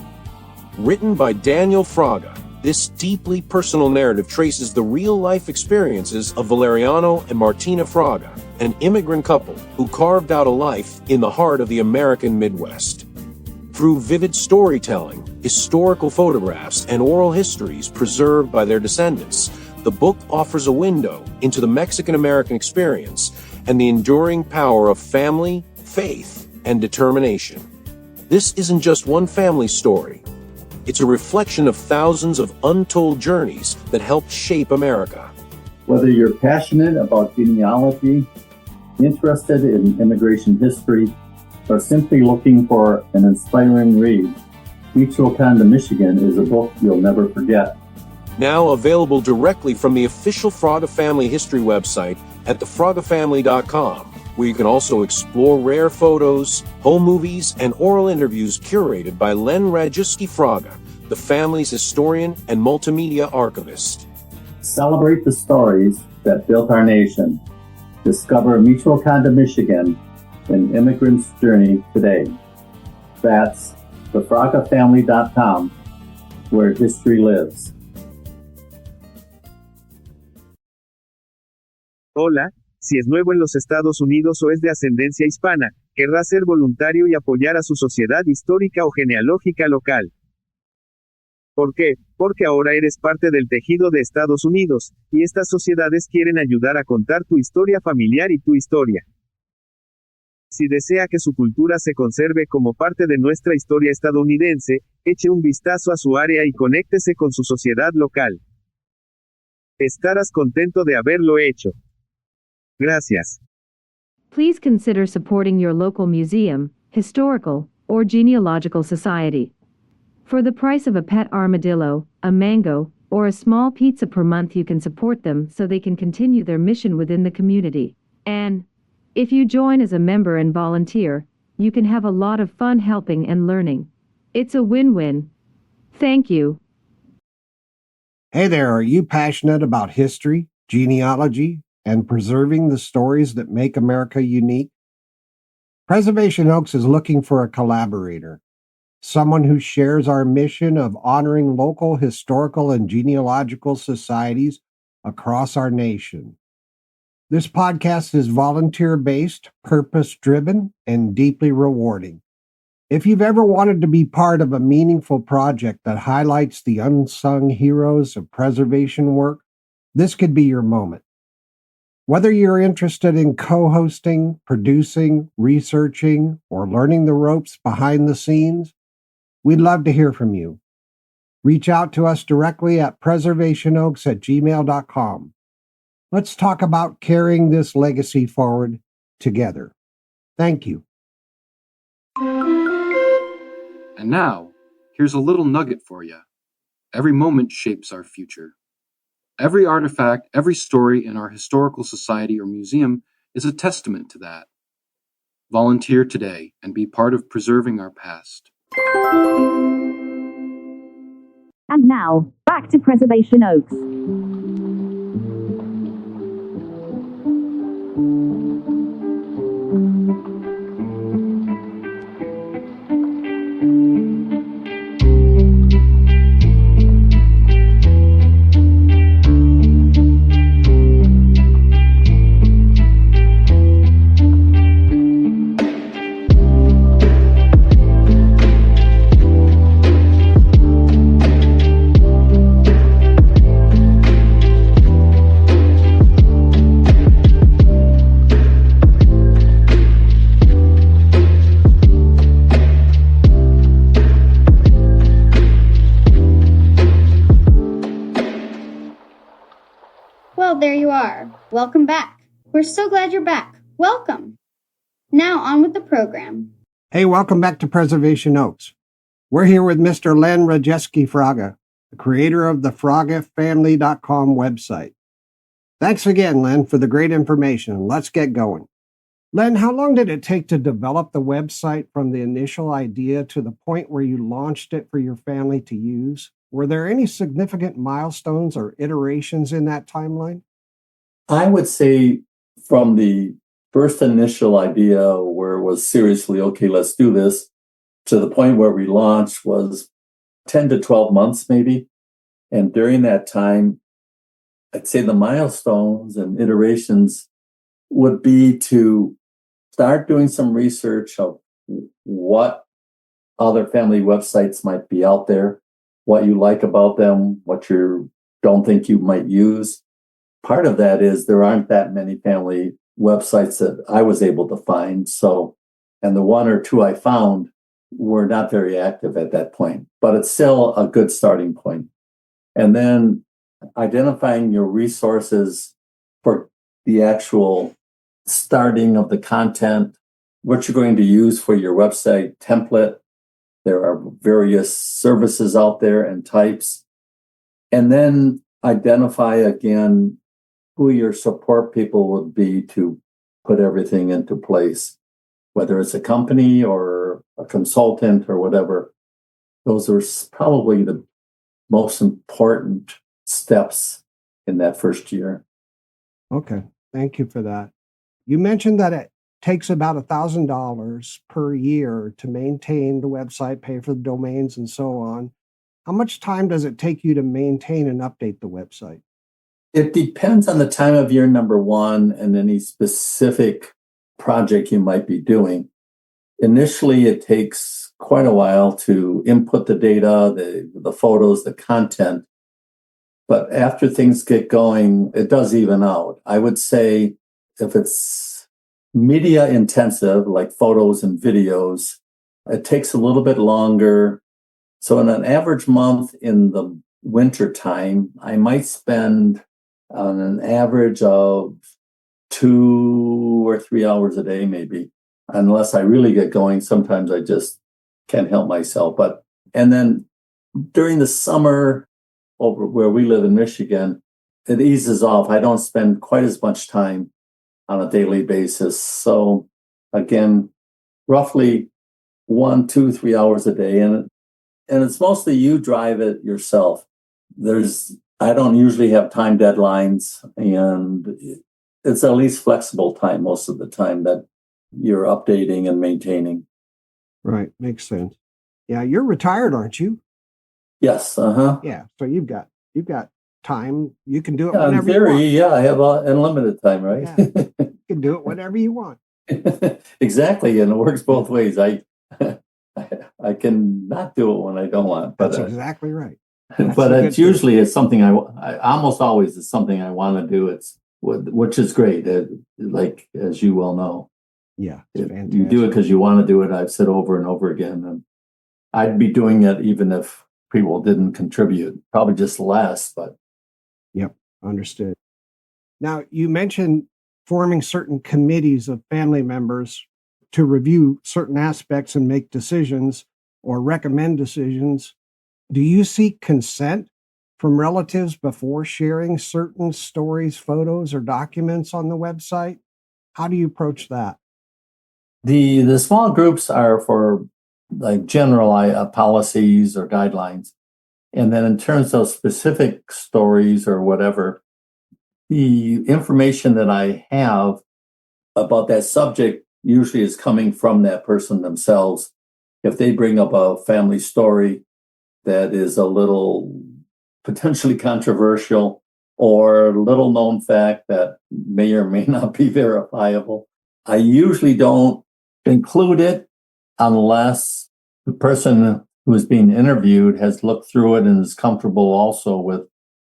Written by Daniel Fraga, this deeply personal narrative traces the real-life experiences of Valeriano and Martina Fraga, an immigrant couple who carved out a life in the heart of the American Midwest. Through vivid storytelling, historical photographs, and oral histories preserved by their descendants, the book offers a window into the Mexican-American experience and the enduring power of family, faith, and determination. This isn't just one family story. It's a reflection of thousands of untold journeys that helped shape America. Whether you're passionate about genealogy, interested in immigration history, or simply looking for an inspiring read, Michoacan to Michigan is a book you'll never forget. Now available directly from the official Fraga Family History website at thefragafamily.com, where you can also explore rare photos, home movies, and oral interviews curated by Len Rajewski Fraga, the family's historian and multimedia archivist. Celebrate the stories that built our nation. Discover Michoacan to Michigan, An Immigrant's Journey today. That's thefragafamily.com, where history lives. Hola, si es nuevo en los Estados Unidos o es de ascendencia hispana, querrá ser voluntario y apoyar a su sociedad histórica o genealógica local. ¿Por qué? Porque ahora eres parte del tejido de Estados Unidos, y estas sociedades quieren ayudar a contar tu historia familiar y tu historia. Si desea que su cultura se conserve como parte de nuestra historia estadounidense, eche un vistazo a su área y conéctese con su sociedad local. Estarás contento de haberlo hecho. Gracias. Please consider supporting your local museum, historical, or genealogical society. For the price of a pet armadillo, a mango, or a small pizza per month, you can support them so they can continue their mission within the community. And if you join as a member and volunteer, you can have a lot of fun helping and learning. It's a win-win. Thank you. Hey there, are you passionate about history, genealogy, and preserving the stories that make America unique? Preservation Oaks is looking for a collaborator, someone who shares our mission of honoring local historical and genealogical societies across our nation. This podcast is volunteer-based, purpose-driven, and deeply rewarding. If you've ever wanted to be part of a meaningful project that highlights the unsung heroes of preservation work, this could be your moment. Whether you're interested in co-hosting, producing, researching, or learning the ropes behind the scenes, we'd love to hear from you. Reach out to us directly at preservationoaks@gmail.com. Let's talk about carrying this legacy forward together. Thank you. And now, here's a little nugget for you. Every moment shapes our future. Every artifact, every story in our historical society or museum is a testament to that. Volunteer today and be part of preserving our past. And now, back to Preservation Oaks. Well, there you are. Welcome back. We're so glad you're back. Welcome. Now on with the program. Hey, welcome back to Preservation Oaks. We're here with Mr. Len Rajewski Fraga, the creator of the FragaFamily.com website. Thanks again, Len, for the great information. Let's get going. Len, how long did it take to develop the website from the initial idea to the point where you launched it for your family to use? Were there any significant milestones or iterations in that timeline? I would say from the first initial idea where where it was seriously, okay, let's do this, to the point where we launched was 10 to 12 months maybe. And during that time, I'd say the milestones and iterations would be to start doing some research of what other family websites might be out there, what you like about them, what you don't think you might use. Part of that is there aren't that many family websites that I was able to find. So, and the one or two I found were not very active at that point, but it's still a good starting point. And then identifying your resources for the actual starting of the content, what you're going to use for your website template. There are various services out there and types. And then identify again who your support people would be to put everything into place, whether it's a company or a consultant or whatever. Those are probably the most important steps in that first year. Okay, thank you for that. You mentioned that it takes about $1,000 per year to maintain the website, pay for the domains, and so on. How much time does it take you to maintain and update the website? It depends on the time of year, number one, and any specific project you might be doing. Initially, it takes quite a while to input the data, the photos, the content. But after things get going, it does even out. I would say if it's media intensive, like photos and videos, it takes a little bit longer. So in an average month in the winter time, I might spend on an average of 2 or 3 hours a day, maybe, unless I really get going. Sometimes I just can't help myself. And then during the summer, over where we live in Michigan, it eases off. I don't spend quite as much time on a daily basis. So again, roughly 1, 2, 3 hours a day. And it's mostly you drive it yourself. I don't usually have time deadlines, and it's at least flexible time most of the time that you're updating and maintaining. Right, makes sense. Yeah, you're retired, aren't you? Yes, Yeah, so you've got time. You can do it Yeah, in whenever you theory, want. yeah, I have unlimited time, right? Yeah. You can do it whenever you want. Exactly, and it works both ways. I can not do it when I don't want, but That's exactly right. but it's usually it's something I almost always is something I want to do. It's which is great. Like as you well know, Yeah, if you do it because you want to do it. I've said over and over again, and I'd be doing it even if people didn't contribute. Probably just less, but yep, understood. Now you mentioned forming certain committees of family members to review certain aspects and make decisions or recommend decisions. Do you seek consent from relatives before sharing certain stories, photos, or documents on the website? How do you approach that? the small groups are for like general policies or guidelines, and then in terms of specific stories or whatever, the information that I have about that subject usually is coming from that person themselves. If they bring up a family story that is a little potentially controversial or a little known fact that may or may not be verifiable, I usually don't include it unless the person who is being interviewed has looked through it and is comfortable also with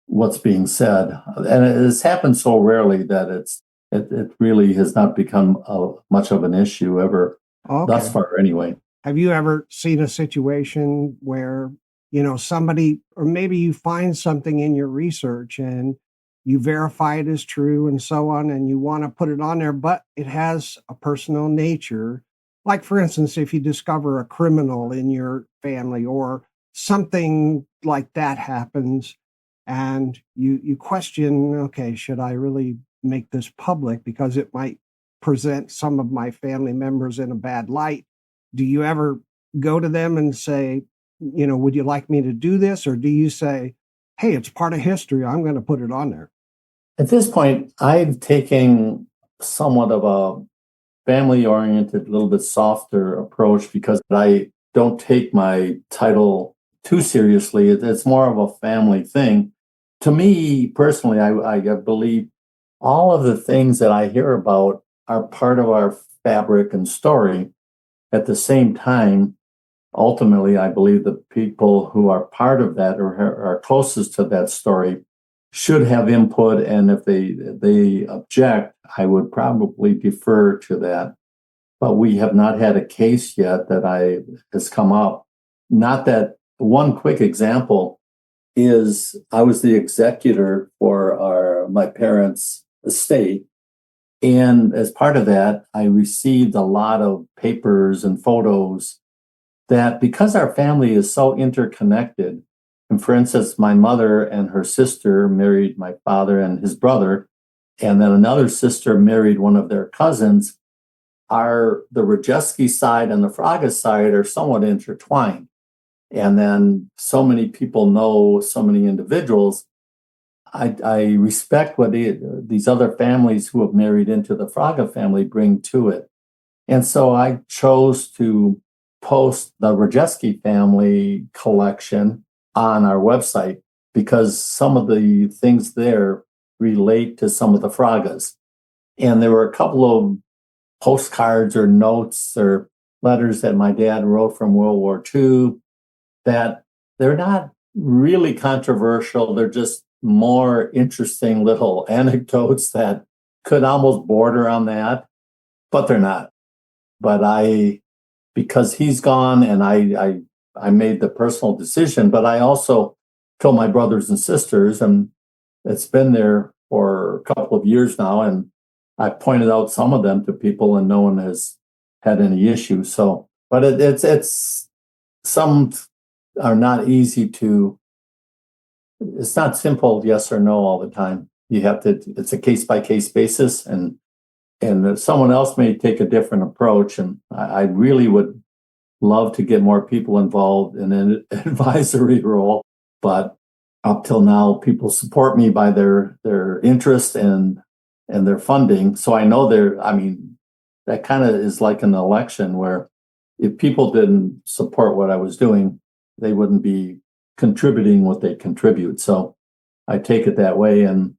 what's being said. And it has happened so rarely that it really has not become much of an issue ever, thus far anyway. Have you ever seen a situation where, somebody, or maybe you find something in your research and you verify it is true and so on, and you want to put it on there, but it has a personal nature? Like, for instance, if you discover a criminal in your family or something like that happens, and you question, okay, should I really make this public because it might present some of my family members in a bad light? Do you ever go to them and say, would you like me to do this? Or do you say, hey, it's part of history, I'm going to put it on there? At this point, I've taken somewhat of family-oriented, a little bit softer approach because I don't take my title too seriously. It's more of a family thing. To me, personally, I believe all of the things that I hear about are part of our fabric and story. At the same time, ultimately, I believe the people who are part of that or are closest to that story should have input. And if they object, I would probably defer to that. But we have not had a case yet that has come up. Not that one quick example is I was the executor for my parents' estate. And as part of that, I received a lot of papers and photos that because our family is so interconnected, and for instance, my mother and her sister married my father and his brother, and then another sister married one of their cousins, the Rajewski side and the Fraga side are somewhat intertwined. And then so many people know so many individuals. I respect what these other families who have married into the Fraga family bring to it. And so I chose to post the Rajewski family collection on our website because some of the things there relate to some of the Fragas. And there were a couple of postcards or notes or letters that my dad wrote from World War II that they're not really controversial. They're just more interesting little anecdotes that could almost border on that, but they're not. But because he's gone and I made the personal decision, but I also told my brothers and sisters, and it's been there for a couple of years now, and I pointed out some of them to people and no one has had any issue. So, but it's some are not easy to, it's not simple yes or no all the time. You have to, it's a case by case basis, and someone else may take a different approach. And I really would love to get more people involved in an advisory role, but up till now, people support me by their interest and their funding. So I know that kind of is like an election where if people didn't support what I was doing, they wouldn't be contributing what they contribute. So I take it that way, and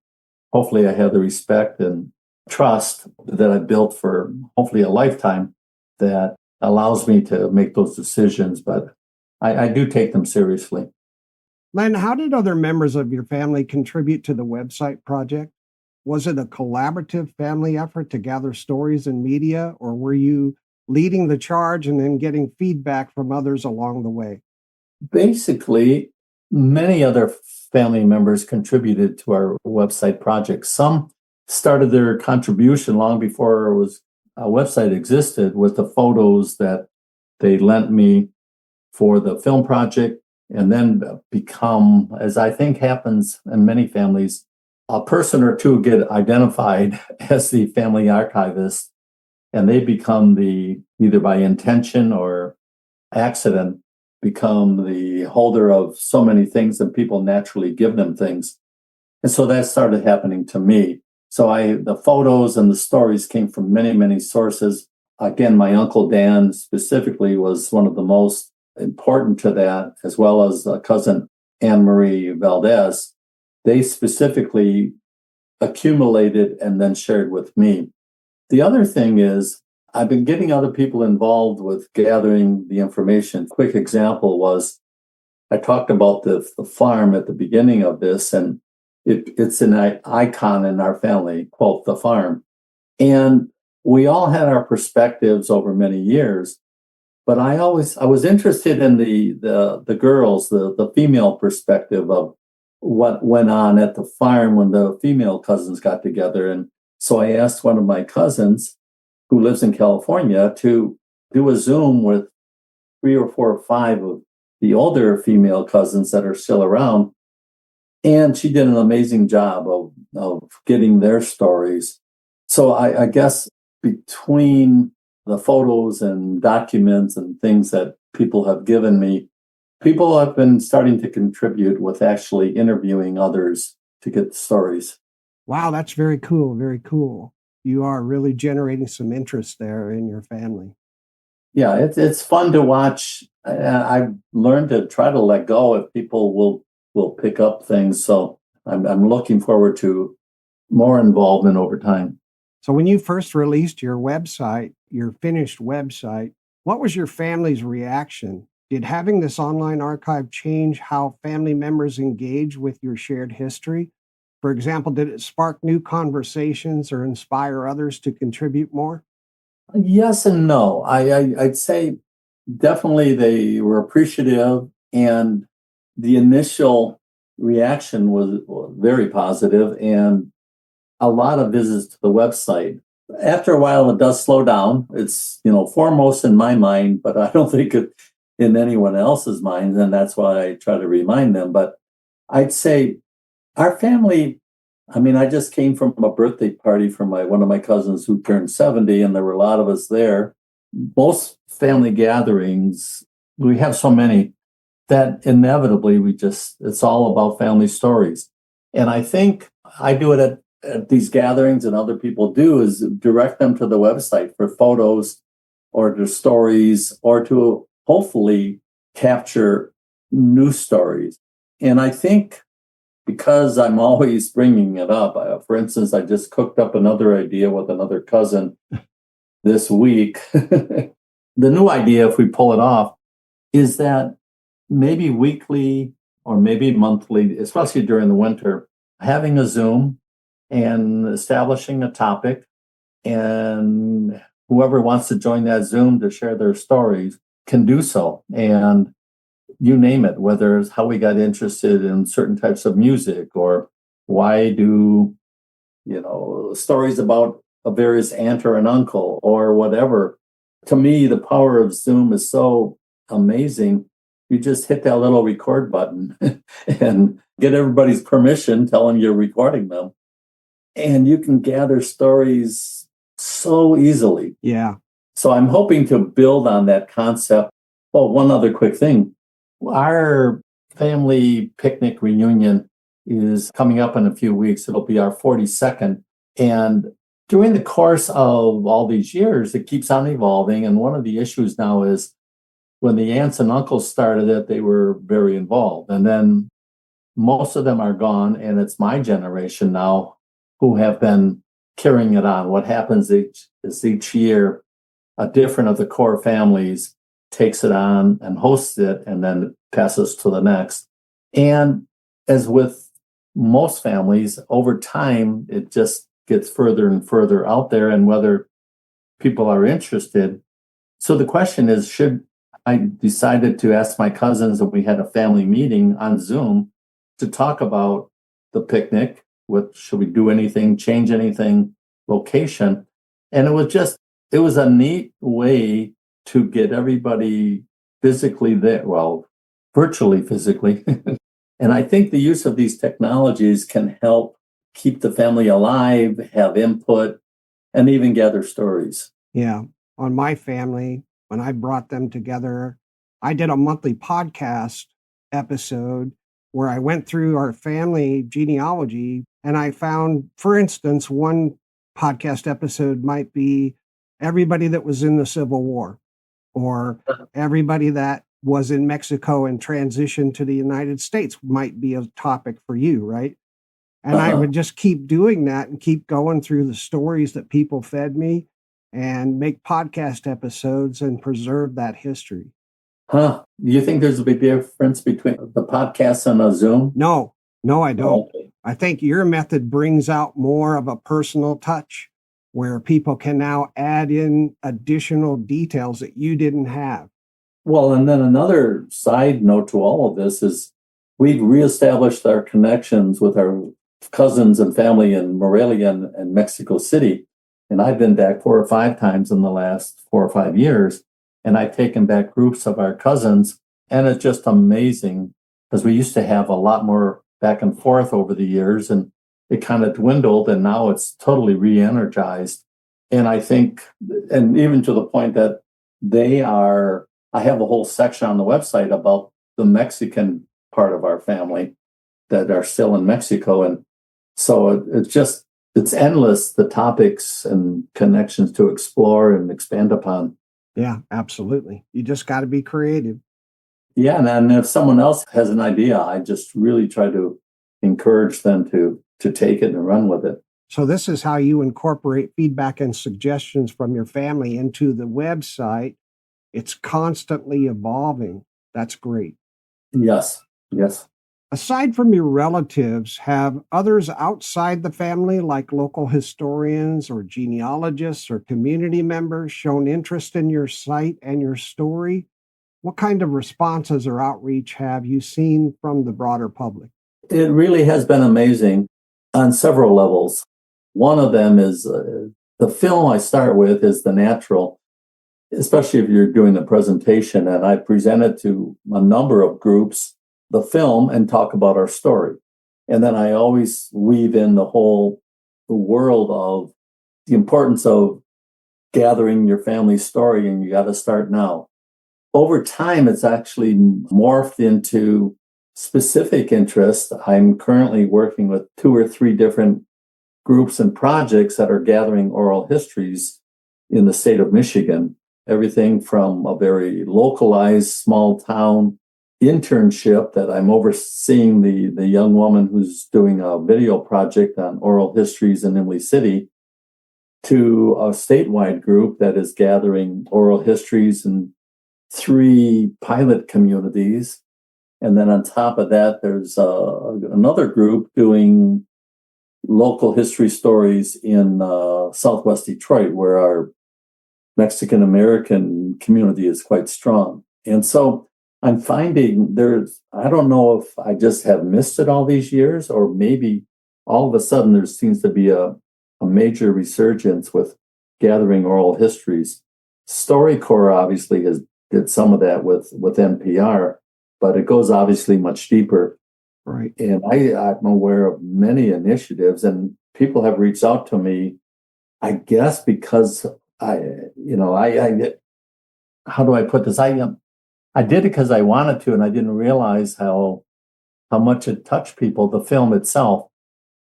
hopefully I have the respect and trust that I built for hopefully a lifetime that allows me to make those decisions. But I do take them seriously. Len, how did other members of your family contribute to the website project? Was it a collaborative family effort to gather stories and media, or were you leading the charge and then getting feedback from others along the way? Basically, many other family members contributed to our website project. Some started their contribution long before a website existed with the photos that they lent me for the film project, and then become, as I think happens in many families, a person or two get identified as the family archivist, and they become either by intention or accident, become the holder of so many things, and people naturally give them things. And so that started happening to me. So the photos and the stories came from many, many sources. Again, my Uncle Dan specifically was one of the most important to that, as well as cousin Anne Marie Valdez. They specifically accumulated and then shared with me. The other thing is, I've been getting other people involved with gathering the information. Quick example was, I talked about the farm at the beginning of this, and it's an icon in our family, quote, the farm. And we all had our perspectives over many years, but I was interested in the girls, the female perspective of what went on at the farm when the female cousins got together. And so I asked one of my cousins who lives in California to do a Zoom with 3 or 4 or 5 of the older female cousins that are still around. And she did an amazing job of getting their stories. So I guess between the photos and documents and things that people have given me, people have been starting to contribute with actually interviewing others to get the stories. Wow, that's very cool. Very cool. You are really generating some interest there in your family. Yeah, it's fun to watch. I've learned to try to let go if people will pick up things. So I'm looking forward to more involvement over time. So when you first released your website, your finished website, what was your family's reaction? Did having this online archive change how family members engage with your shared history? For example, did it spark new conversations or inspire others to contribute more? Yes and no. I'd say definitely they were appreciative, and the initial reaction was very positive, and a lot of visits to the website. After a while, it does slow down. It's, foremost in my mind, but I don't think it in anyone else's mind. And that's why I try to remind them. But I'd say our family, I just came from a birthday party for one of my cousins who turned 70, and there were a lot of us there. Most family gatherings, we have so many that inevitably it's all about family stories. And I think I do it at these gatherings, and other people do, is direct them to the website for photos or to stories, or to hopefully capture new stories. And I think because I'm always bringing it up, for instance, I just cooked up another idea with another cousin this week. The new idea, if we pull it off, is that maybe weekly or maybe monthly, especially during the winter, having a Zoom and establishing a topic, and whoever wants to join that Zoom to share their stories can do so. And you name it, whether it's how we got interested in certain types of music, or why do, stories about a various aunt or an uncle or whatever. To me, the power of Zoom is so amazing. You just hit that little record button and get everybody's permission, tell them you're recording them. And you can gather stories so easily. Yeah. So I'm hoping to build on that concept. Oh, one other quick thing. Our family picnic reunion is coming up in a few weeks. It'll be our 42nd. And during the course of all these years, it keeps on evolving. And one of the issues now is when the aunts and uncles started it, they were very involved. And then most of them are gone. And it's my generation now who have been carrying it on. What happens each year, a different of the core families takes it on and hosts it, and then passes to the next. And as with most families, over time, it just gets further and further out there, and whether people are interested. So the question is, I decided to ask my cousins, and we had a family meeting on Zoom to talk about the picnic. Should we do anything, change anything, location? And it was a neat way to get everybody physically there, well, virtually physically. And I think the use of these technologies can help keep the family alive, have input, and even gather stories. Yeah. On my family, when I brought them together, I did a monthly podcast episode where I went through our family genealogy, and I found, for instance, one podcast episode might be everybody that was in the Civil War, or everybody that was in Mexico and transitioned to the United States might be a topic for you, right? And I would just keep doing that and keep going through the stories that people fed me and make podcast episodes and preserve that history. Do you think there's a big difference between the podcast and a Zoom? No, I don't. Okay. I think your method brings out more of a personal touch where people can now add in additional details that you didn't have. Well, and then another side note to all of this is we've reestablished our connections with our cousins and family in Morelia and Mexico City. And I've been back 4 or 5 times in the last 4 or 5 years. And I've taken back groups of our cousins. And it's just amazing because we used to have a lot more back and forth over the years, and it kind of dwindled, and now it's totally re-energized. And I think, and even to the point that I have a whole section on the website about the Mexican part of our family that are still in Mexico. And so it's just it's endless, the topics and connections to explore and expand upon. Yeah, absolutely. You just got to be creative. Yeah, and then if someone else has an idea, I just really try to encourage them to take it and run with it. So this is how you incorporate feedback and suggestions from your family into the website. It's constantly evolving. That's great. Yes, yes. Aside from your relatives, have others outside the family, like local historians or genealogists or community members, shown interest in your site and your story? What kind of responses or outreach have you seen from the broader public? It really has been amazing on several levels. One of them is the film I start with is The Natural, especially if you're doing the presentation. And I present it to a number of groups, the film, and talk about our story. And then I always weave in the world of the importance of gathering your family's story, and you got to start now. Over time, it's actually morphed into specific interest. I'm currently working with 2 or 3 different groups and projects that are gathering oral histories in the state of Michigan. Everything from a very localized small town internship that I'm overseeing the young woman who's doing a video project on oral histories in Imlay City, to a statewide group that is gathering oral histories in 3 pilot communities. And then on top of that, there's another group doing local history stories in Southwest Detroit, where our Mexican American community is quite strong. And so I'm finding I don't know if I just have missed it all these years, or maybe all of a sudden there seems to be a major resurgence with gathering oral histories. StoryCorps obviously did some of that with NPR, but it goes obviously much deeper. Right. And I'm aware of many initiatives, and people have reached out to me, I guess, because how do I put this? I did it because I wanted to, and I didn't realize how much it touched people, the film itself,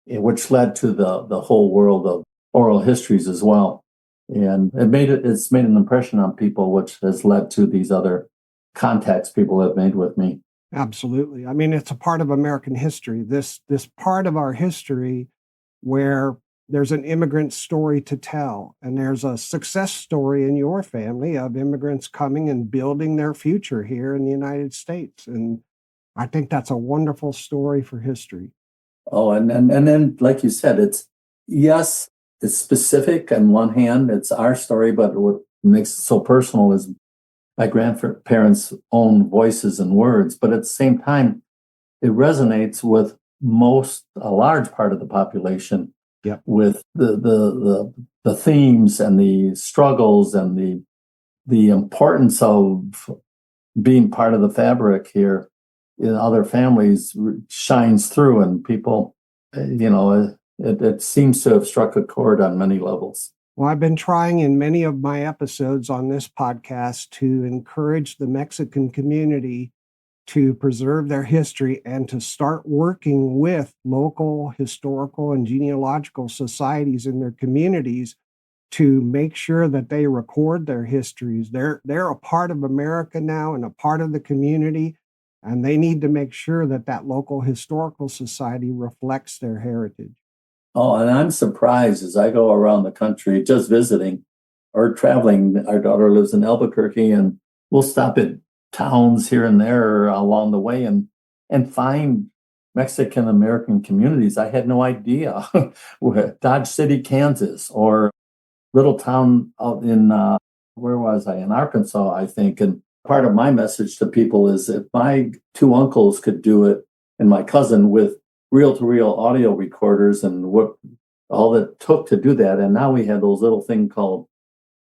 which led to the whole world of oral histories as well. And it's made an impression on people, which has led to these other contacts people have made with me. Absolutely. I mean, it's a part of American history, this part of our history where there's an immigrant story to tell, and there's a success story in your family of immigrants coming and building their future here in the United States. And I think that's a wonderful story for history. Oh, and then, like you said, it's specific. On one hand, it's our story, but what makes it so personal is my grandparents' own voices and words. But at the same time, it resonates with a large part of the population. Yep. With the themes and the struggles and the importance of being part of the fabric here in other families shines through, and people, it seems to have struck a chord on many levels. Well, I've been trying in many of my episodes on this podcast to encourage the Mexican community to preserve their history and to start working with local historical and genealogical societies in their communities to make sure that they record their histories. They're a part of America now and a part of the community, and they need to make sure that local historical society reflects their heritage. Oh, and I'm surprised as I go around the country just visiting or traveling. Our daughter lives in Albuquerque, and we'll stop at towns here and there along the way and find Mexican American communities I had no idea. Dodge City, Kansas, or little town out in where was I? In Arkansas, I think. And part of my message to people is, if my 2 uncles could do it and my cousin with reel-to-reel audio recorders and what all it took to do that, and now we have those little thing called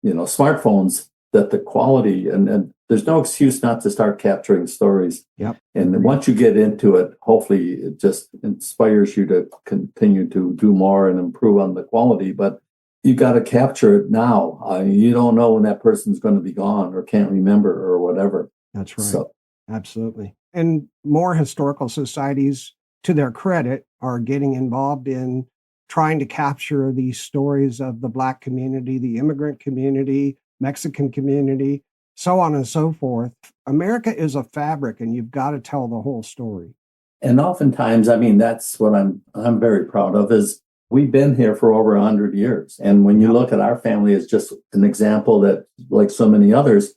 smartphones, that the quality and there's no excuse not to start capturing stories. Yep. And once you get into it, hopefully it just inspires you to continue to do more and improve on the quality. But you got to capture it now. You don't know when that person's going to be gone or can't remember or whatever. That's right. So, absolutely. And more historical societies, to their credit, are getting involved in trying to capture these stories of the Black community, the immigrant community, Mexican community, so on and so forth. America is a fabric, and you've got to tell the whole story. And oftentimes, I mean, that's what I'm very proud of is we've been here for over 100 years. And when you look at our family as just an example that, like so many others,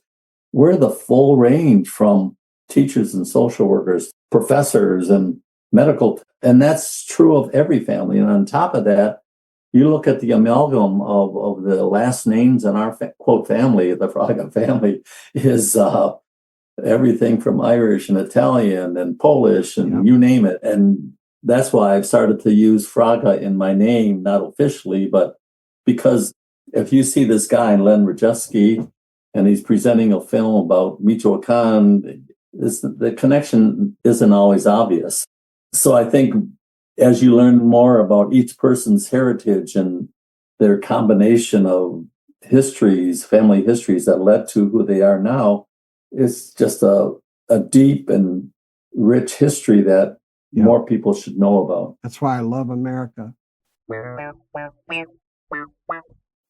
we're the full range from teachers and social workers, professors and medical. And that's true of every family. And on top of that, you look at the amalgam of the last names in our quote family, the Fraga family, is everything from Irish and Italian and Polish and you name it. And that's why I've started to use Fraga in my name, not officially, but because if you see this guy, Len Rajewski, and he's presenting a film about Michoacan, the connection isn't always obvious. So I think as you learn more about each person's heritage and their combination of histories, family histories that led to who they are now, it's just a deep and rich history that more people should know about. That's why I love America.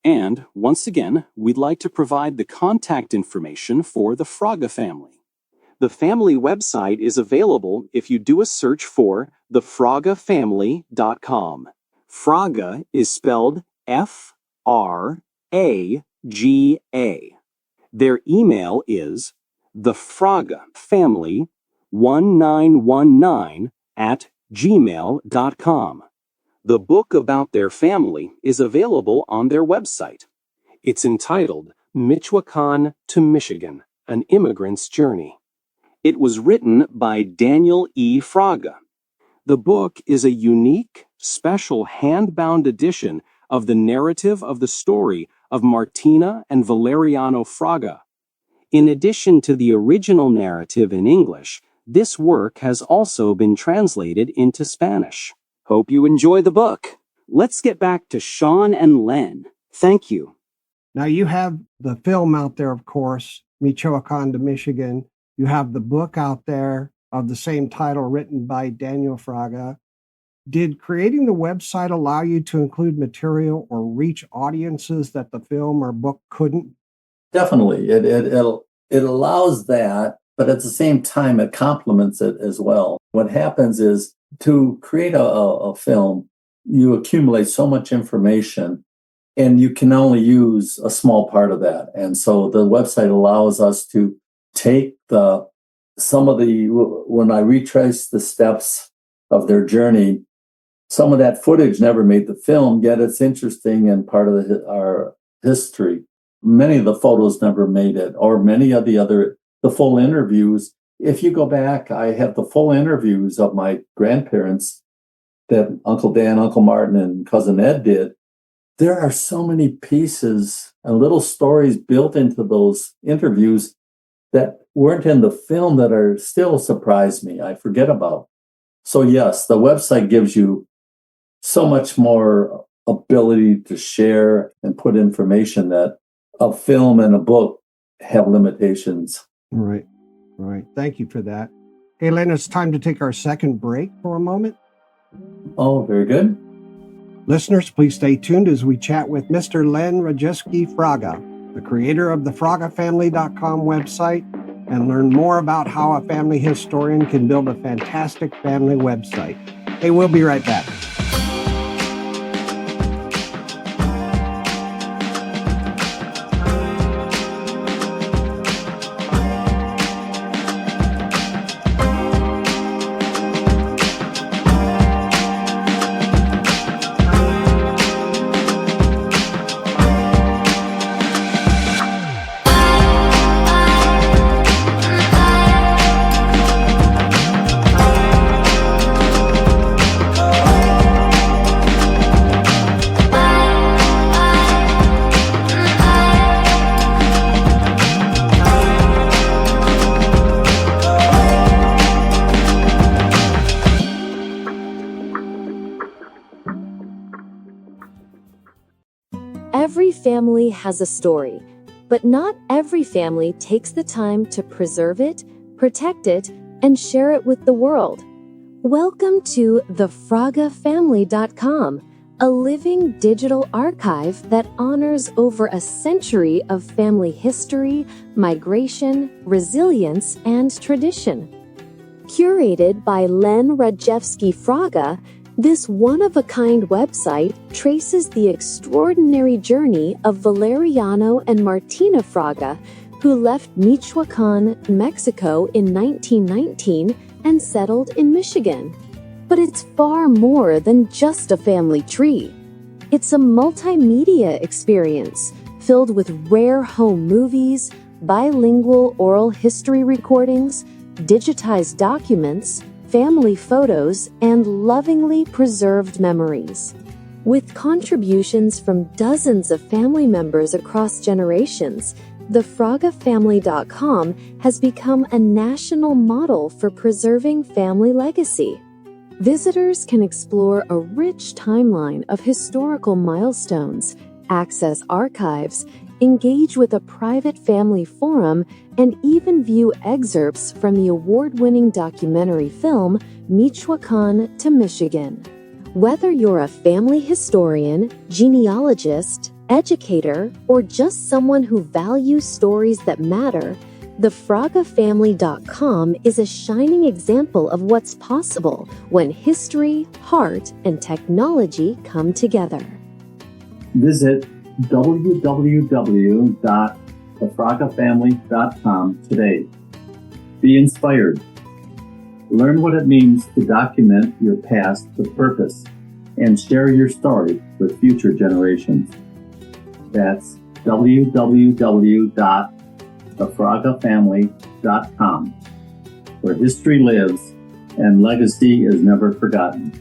And once again, we'd like to provide the contact information for the Fraga family. The family website is available if you do a search for thefragafamily.com. Fraga is spelled Fraga. Their email is thefragafamily1919@gmail.com. The book about their family is available on their website. It's entitled Michoacan to Michigan, An Immigrant's Journey. It was written by Daniel E. Fraga. The book is a unique, special hand-bound edition of the narrative of the story of Martina and Valeriano Fraga. In addition to the original narrative in English, this work has also been translated into Spanish. Hope you enjoy the book. Let's get back to Sean and Len. Thank you. Now you have the film out there, of course, Michoacan to Michigan. You have the book out there of the same title written by Daniel Fraga. Did creating the website allow you to include material or reach audiences that the film or book couldn't? Definitely. It allows that, but at the same time, it complements it as well. What happens is to create a film, you accumulate so much information and you can only use a small part of that. And so the website allows us to take when I retrace the steps of their journey, some of that footage never made the film, yet it's interesting and part of our history. Many of the photos never made it, or many of the full interviews. If you go back, I have the full interviews of my grandparents that Uncle Dan, Uncle Martin, and Cousin Ed did. There are so many pieces and little stories built into those interviews that weren't in the film that are still surprise me. I forget about. So yes, the website gives you so much more ability to share and put information that a film and a book have limitations. Right. Thank you for that. Hey, Len, it's time to take our second break for a moment. Oh, very good. Listeners, please stay tuned as we chat with Mr. Len Rajewski Fraga, the creator of the FragaFamily.com website, and learn more about how a family historian can build a fantastic family website. Hey, we'll be right back. Every family has a story, but not every family takes the time to preserve it, protect it, and share it with the world. Welcome to thefragafamily.com, a living digital archive that honors over a century of family history, migration, resilience, and tradition. Curated by Len Rajewski-Fraga, this one-of-a-kind website traces the extraordinary journey of Valeriano and Martina Fraga, who left Michoacan, Mexico in 1919 and settled in Michigan. But it's far more than just a family tree. It's a multimedia experience filled with rare home movies, bilingual oral history recordings, digitized documents, family photos, and lovingly preserved memories. With contributions from dozens of family members across generations, thefragafamily.com has become a national model for preserving family legacy. Visitors can explore a rich timeline of historical milestones, access archives, engage with a private family forum, and even view excerpts from the award-winning documentary film Michoacan to Michigan. Whether you're a family historian, genealogist, educator, or just someone who values stories that matter, thefragafamily.com is a shining example of what's possible when history, heart, and technology come together. Visit www.thefragafamily.com today. Be inspired. Learn what it means to document your past with purpose and share your story with future generations. That's www.thefragafamily.com, where history lives and legacy is never forgotten.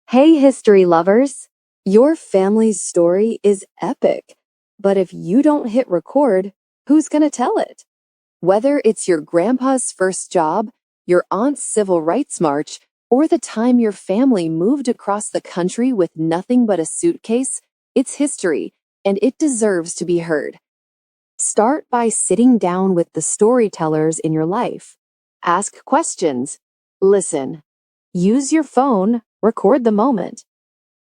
Hey, history lovers! Your family's story is epic, but if you don't hit record, who's gonna tell it? Whether it's your grandpa's first job, your aunt's civil rights march, or the time your family moved across the country with nothing but a suitcase, it's history, and it deserves to be heard. Start by sitting down with the storytellers in your life. Ask questions. Listen. Use your phone. Record the moment.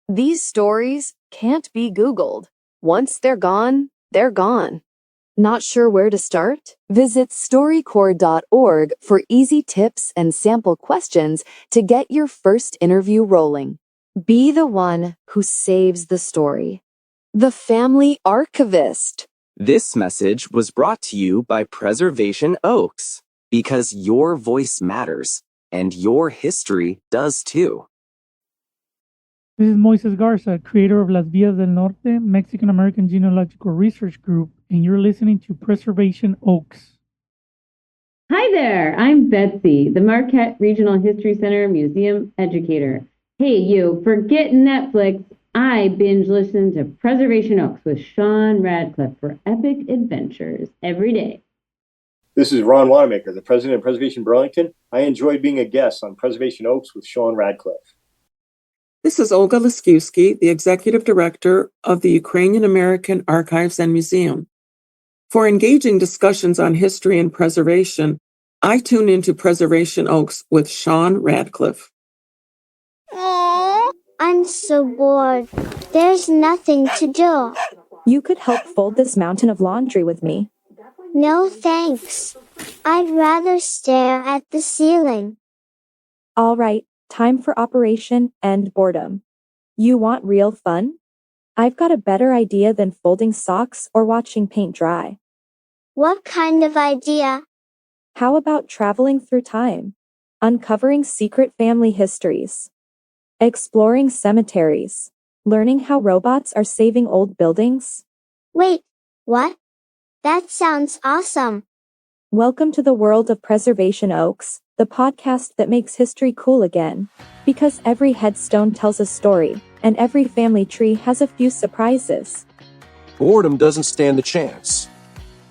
These stories can't be Googled. Once they're gone, they're gone. Not sure where to start? Visit StoryCorps.org for easy tips and sample questions to get your first interview rolling. Be the one who saves the story. The Family Archivist. This message was brought to you by Preservation Oaks, because your voice matters, and your history does too. This is Moises Garza, creator of Las Vías del Norte, Mexican-American Genealogical Research Group, and you're listening to Preservation Oaks. Hi there, I'm Betsy, the Marquette Regional History Center Museum Educator. Hey you, forget Netflix. I binge listen to Preservation Oaks with Sean Radcliffe for epic adventures every day. This is Ron Wanamaker, the president of Preservation Burlington. I enjoyed being a guest on Preservation Oaks with Sean Radcliffe. This is Olga Liskiewski, the Executive Director of the Ukrainian American Archives and Museum. For engaging discussions on history and preservation, I tune into Preservation Oaks with Sean Radcliffe. Aww, I'm so bored. There's nothing to do. You could help fold this mountain of laundry with me. No thanks. I'd rather stare at the ceiling. All right. Time for operation and boredom. You want real fun? I've got a better idea than folding socks or watching paint dry. What kind of idea? How about traveling through time? Uncovering secret family histories. Exploring cemeteries. Learning how robots are saving old buildings. Wait, what? That sounds awesome. Welcome to the world of Preservation Oaks, the podcast that makes history cool again. Because every headstone tells a story, and every family tree has a few surprises. Boredom doesn't stand a chance.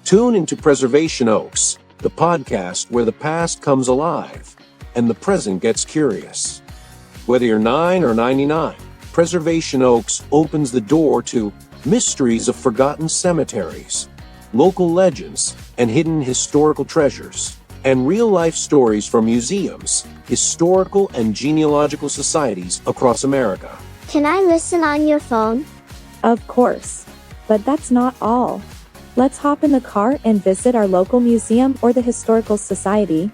Tune into Preservation Oaks, the podcast where the past comes alive, and the present gets curious. Whether you're 9 or 99, Preservation Oaks opens the door to mysteries of forgotten cemeteries, local legends, and hidden historical treasures. and real-life stories from museums, historical and genealogical societies across America. Can I listen on your phone? Of course. But that's not all. Let's hop in the car and visit our local museum or the Historical Society.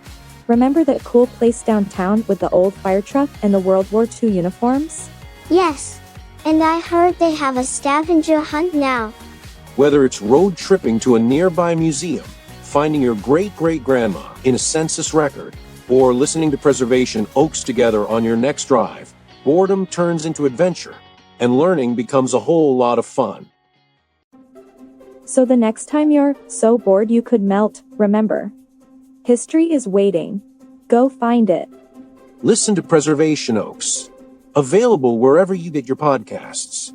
Remember that cool place downtown with the old fire truck and the World War II uniforms? Yes. And I heard they have a scavenger hunt now. Whether it's road tripping to a nearby museum, finding your great-great-grandma in a census record, or listening to Preservation Oaks together on your next drive, boredom turns into adventure, and learning becomes a whole lot of fun. So the next time you're so bored you could melt, remember, history is waiting. Go find it. Listen to Preservation Oaks, available wherever you get your podcasts.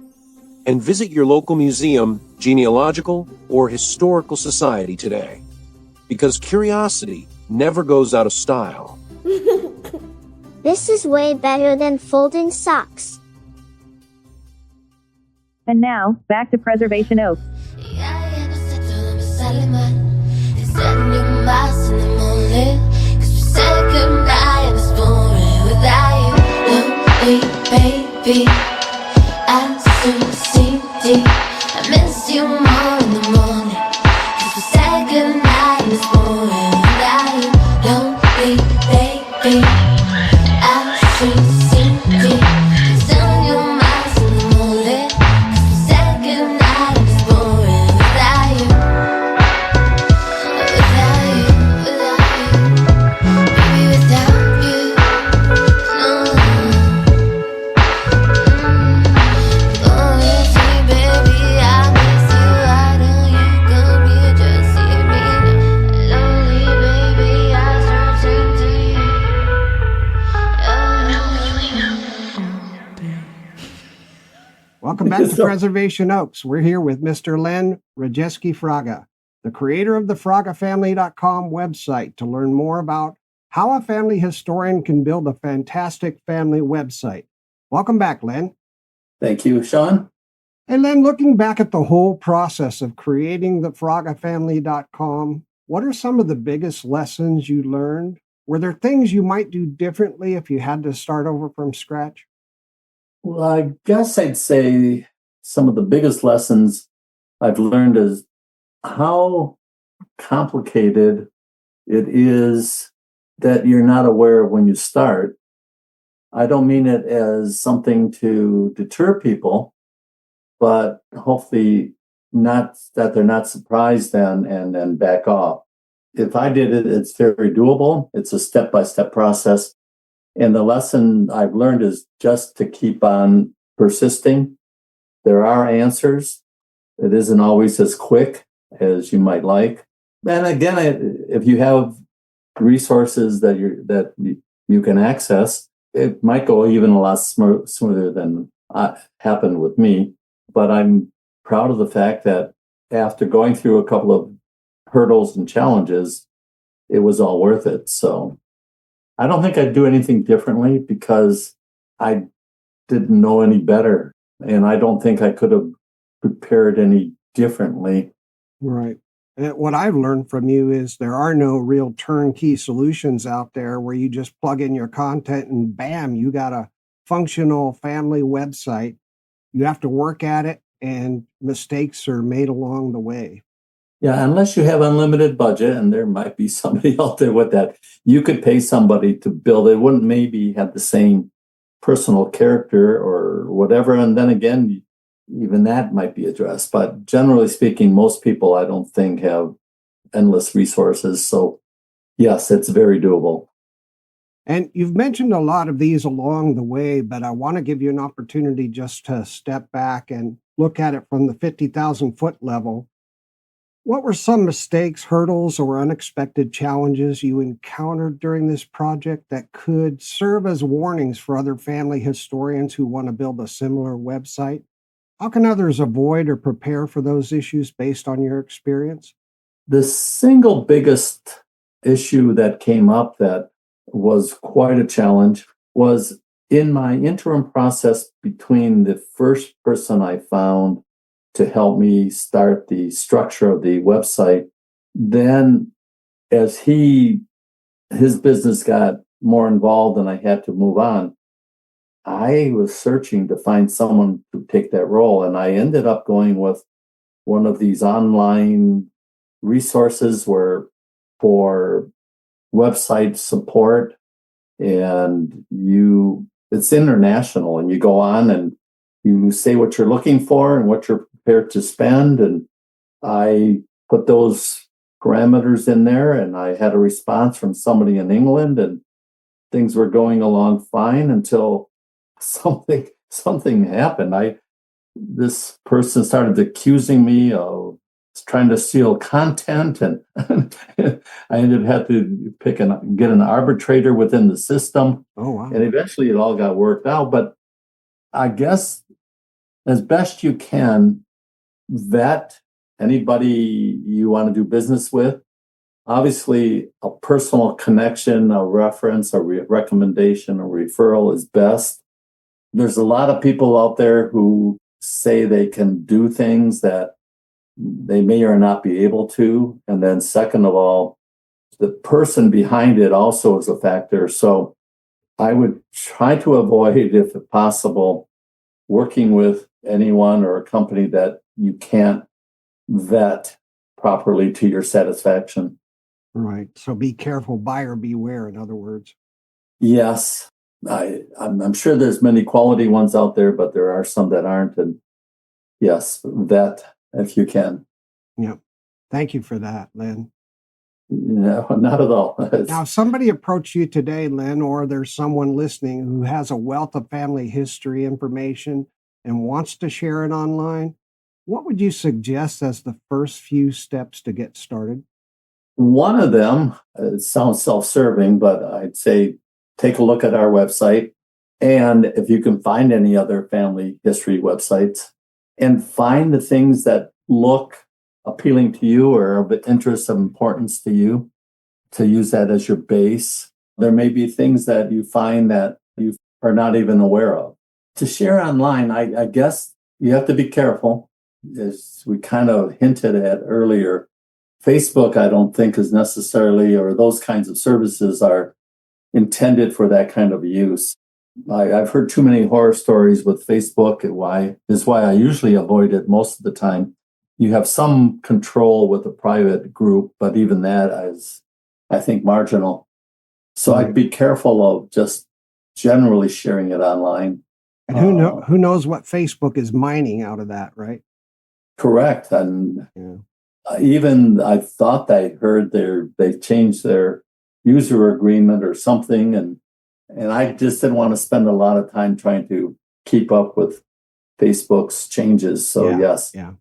And visit your local museum, genealogical, or historical society today. Because curiosity never goes out of style. This is way better than folding socks. And now, back to Preservation Oaks. Baby, I still see deep. I miss you more in the morning. 'Cause we said goodnight this morning without you. Lonely baby, I still see deep. It's on your mind in the morning. 'Cause we said goodnight this morning without you. Without you, baby, without you. No. Welcome back to Preservation Oaks. We're here with Mr. Len Rajeski-Fraga, the creator of the FragaFamily.com website, to learn more about how a family historian can build a fantastic family website. Welcome back, Len. Thank you, Sean. And Len, looking back at the whole process of creating the FragaFamily.com, what are some of the biggest lessons you learned? Were there things you might do differently if you had to start over from scratch? Well, I guess I'd say some of the biggest lessons I've learned is how complicated it is that you're not aware of when you start. I don't mean it as something to deter people, but hopefully not that they're not surprised and back off. If I did it, it's very doable. It's a step-by-step process. And the lesson I've learned is just to keep on persisting. There are answers. It isn't always as quick as you might like. And again, if you have resources that you can access, it might go even a lot smoother than happened with me. But I'm proud of the fact that after going through a couple of hurdles and challenges, it was all worth it. So I don't think I'd do anything differently because I didn't know any better. And I don't think I could have prepared any differently. Right. And what I've learned from you is there are no real turnkey solutions out there where you just plug in your content and bam, you got a functional family website. You have to work at it and mistakes are made along the way. Yeah, unless you have unlimited budget, and there might be somebody out there with that, you could pay somebody to build it. It wouldn't maybe have the same personal character or whatever. And then again, even that might be addressed. But generally speaking, most people, I don't think, have endless resources. So yes, it's very doable. And you've mentioned a lot of these along the way, but I want to give you an opportunity just to step back and look at it from the 50,000 foot level. What were some mistakes, hurdles, or unexpected challenges you encountered during this project that could serve as warnings for other family historians who want to build a similar website? How can others avoid or prepare for those issues based on your experience? The single biggest issue that came up that was quite a challenge was in my interim process between the first person I found to help me start the structure of the website. Then as he his business got more involved and I had to move on, I was searching to find someone to take that role. And I ended up going with one of these online resources where for website support, and it's international, and you go on and you say what you're looking for and what you're prepared to spend. And I put those parameters in there, and I had a response from somebody in England, and things were going along fine until something happened. This person started accusing me of trying to steal content, and I ended up having to get an arbitrator within the system. Oh, wow. And eventually it all got worked out. But I guess as best you can, vet anybody you want to do business with. Obviously, a personal connection, a reference, a recommendation, a referral is best. There's a lot of people out there who say they can do things that they may or not be able to. And then second of all, the person behind it also is a factor. So I would try to avoid, if possible, working with anyone or a company that you can't vet properly to your satisfaction. Right. So be careful, buyer beware, in other words. Yes. I'm sure there's many quality ones out there, but there are some that aren't. And yes, vet if you can. Yeah. Thank you for that, Len. No, not at all. Now, if somebody approached you today, Len, or there's someone listening who has a wealth of family history information and wants to share it online, what would you suggest as the first few steps to get started? One of them, it sounds self-serving, but I'd say take a look at our website. And if you can find any other family history websites, and find the things that look appealing to you or of interest of importance to you, to use that as your base. There may be things that you find that you are not even aware of. To share online, I guess you have to be careful. As we kind of hinted at earlier, Facebook, I don't think is necessarily, or those kinds of services are intended for that kind of use. I've heard too many horror stories with Facebook, and why I usually avoid it most of the time. You have some control with a private group, but even that is, I think, marginal. So I'd be careful of just generally sharing it online. And who knows what Facebook is mining out of that, right? Correct. And even I thought I heard they changed their user agreement or something, and I just didn't want to spend a lot of time trying to keep up with Facebook's changes. So yes. Yeah.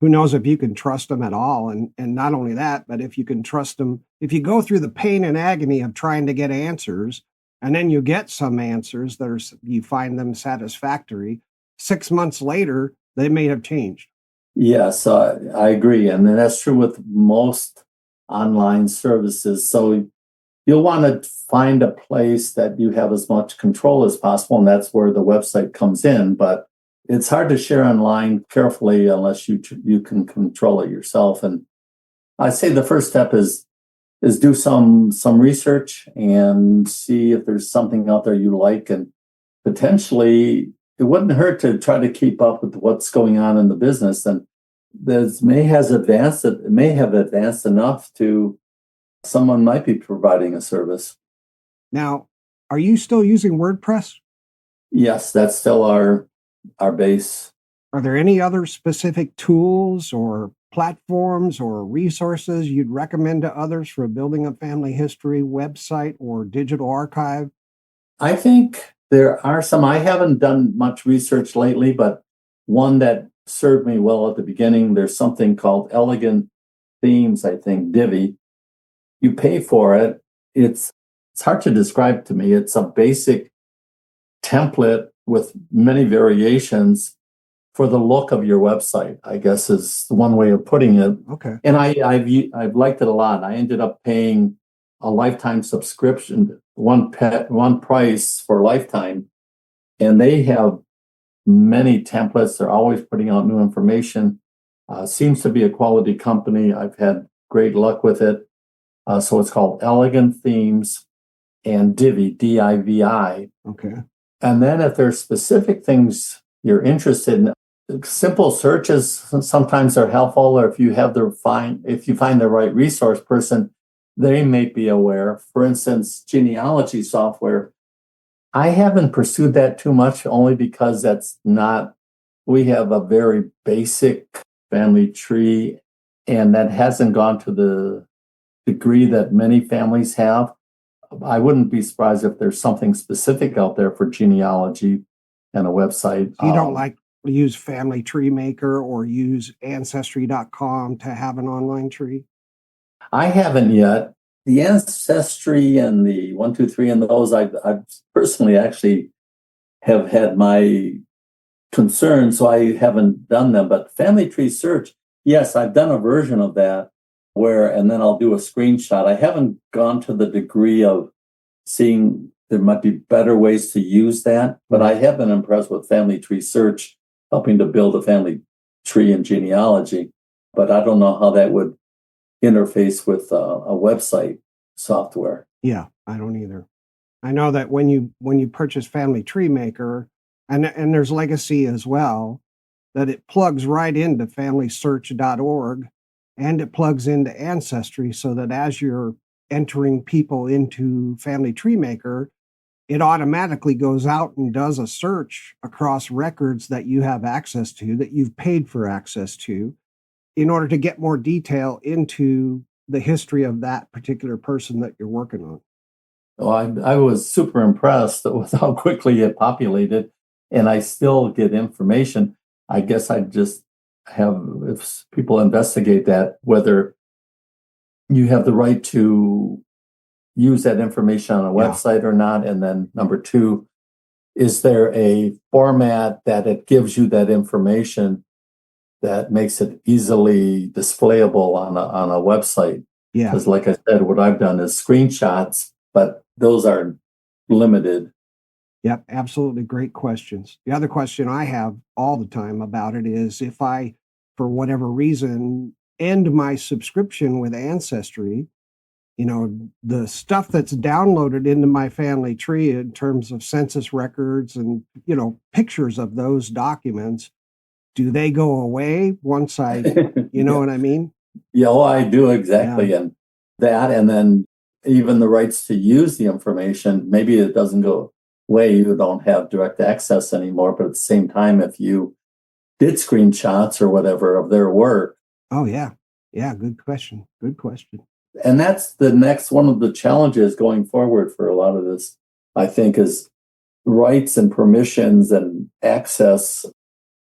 Who knows if you can trust them at all? And not only that, but if you can trust them, if you go through the pain and agony of trying to get answers, and then you get some answers that you find them satisfactory, 6 months later, they may have changed. Yes, I agree. And that's true with most online services. So you'll want to find a place that you have as much control as possible, and that's where the website comes in. But it's hard to share online carefully unless you can control it yourself. And I say the first step is do some research and see if there's something out there you like, and potentially it wouldn't hurt to try to keep up with what's going on in the business. And this may have advanced enough to someone might be providing a service. Now, are you still using WordPress? Yes, that's still our base. Are there any other specific tools or platforms or resources you'd recommend to others for building a family history website or digital archive? I think there are some. I haven't done much research lately, but one that served me well at the beginning, there's something called Elegant Themes, I think, Divi. You pay for it. It's hard to describe to me. It's a basic template with many variations for the look of your website, I guess is one way of putting it. Okay. And I've liked it a lot. I ended up paying a lifetime subscription, one price for lifetime, and they have many templates. They're always putting out new information. Seems to be a quality company. I've had great luck with it. So it's called Elegant Themes and Divi, D-I-V-I. Okay. And then if there's specific things you're interested in, simple searches sometimes are helpful, or if you find the right resource person, they may be aware. For instance, genealogy software. I haven't pursued that too much, only because we have a very basic family tree, and that hasn't gone to the degree that many families have. I wouldn't be surprised if there's something specific out there for genealogy and a website. You don't use Family Tree Maker or use Ancestry.com to have an online tree? I haven't yet. The Ancestry and the 123 and those, I personally actually have had my concerns, so I haven't done them. But Family Tree Search, yes, I've done a version of that and then I'll do a screenshot. I haven't gone to the degree of seeing there might be better ways to use that, but I have been impressed with Family Tree Search, helping to build a family tree and genealogy. But I don't know how that would interface with a website software. Yeah, I don't either. I know that when you purchase Family Tree Maker, and there's Legacy as well, that it plugs right into FamilySearch.org, and it plugs into Ancestry, so that as you're entering people into Family Tree Maker, it automatically goes out and does a search across records that you have access to, that you've paid for access to, in order to get more detail into the history of that particular person that you're working on. Well, I was super impressed with how quickly it populated, and I still get information. I guess I just have, if people investigate that, whether you have the right to use that information on a website or not. And then number two, is there a format that it gives you that information that makes it easily displayable on a website? Yeah. Because like I said, what I've done is screenshots, but those are limited. Yep, absolutely. Great questions. The other question I have all the time about it is, if I, for whatever reason, end my subscription with Ancestry, the stuff that's downloaded into my family tree in terms of census records and, pictures of those documents, do they go away once I, what I mean? Yeah, well, I do exactly. Yeah. And then even the rights to use the information, maybe it doesn't go away. You don't have direct access anymore. But at the same time, if you did screenshots or whatever of their work. Oh, yeah. Yeah, good question. Good question. And that's the next one of the challenges going forward for a lot of this, I think, is rights and permissions and access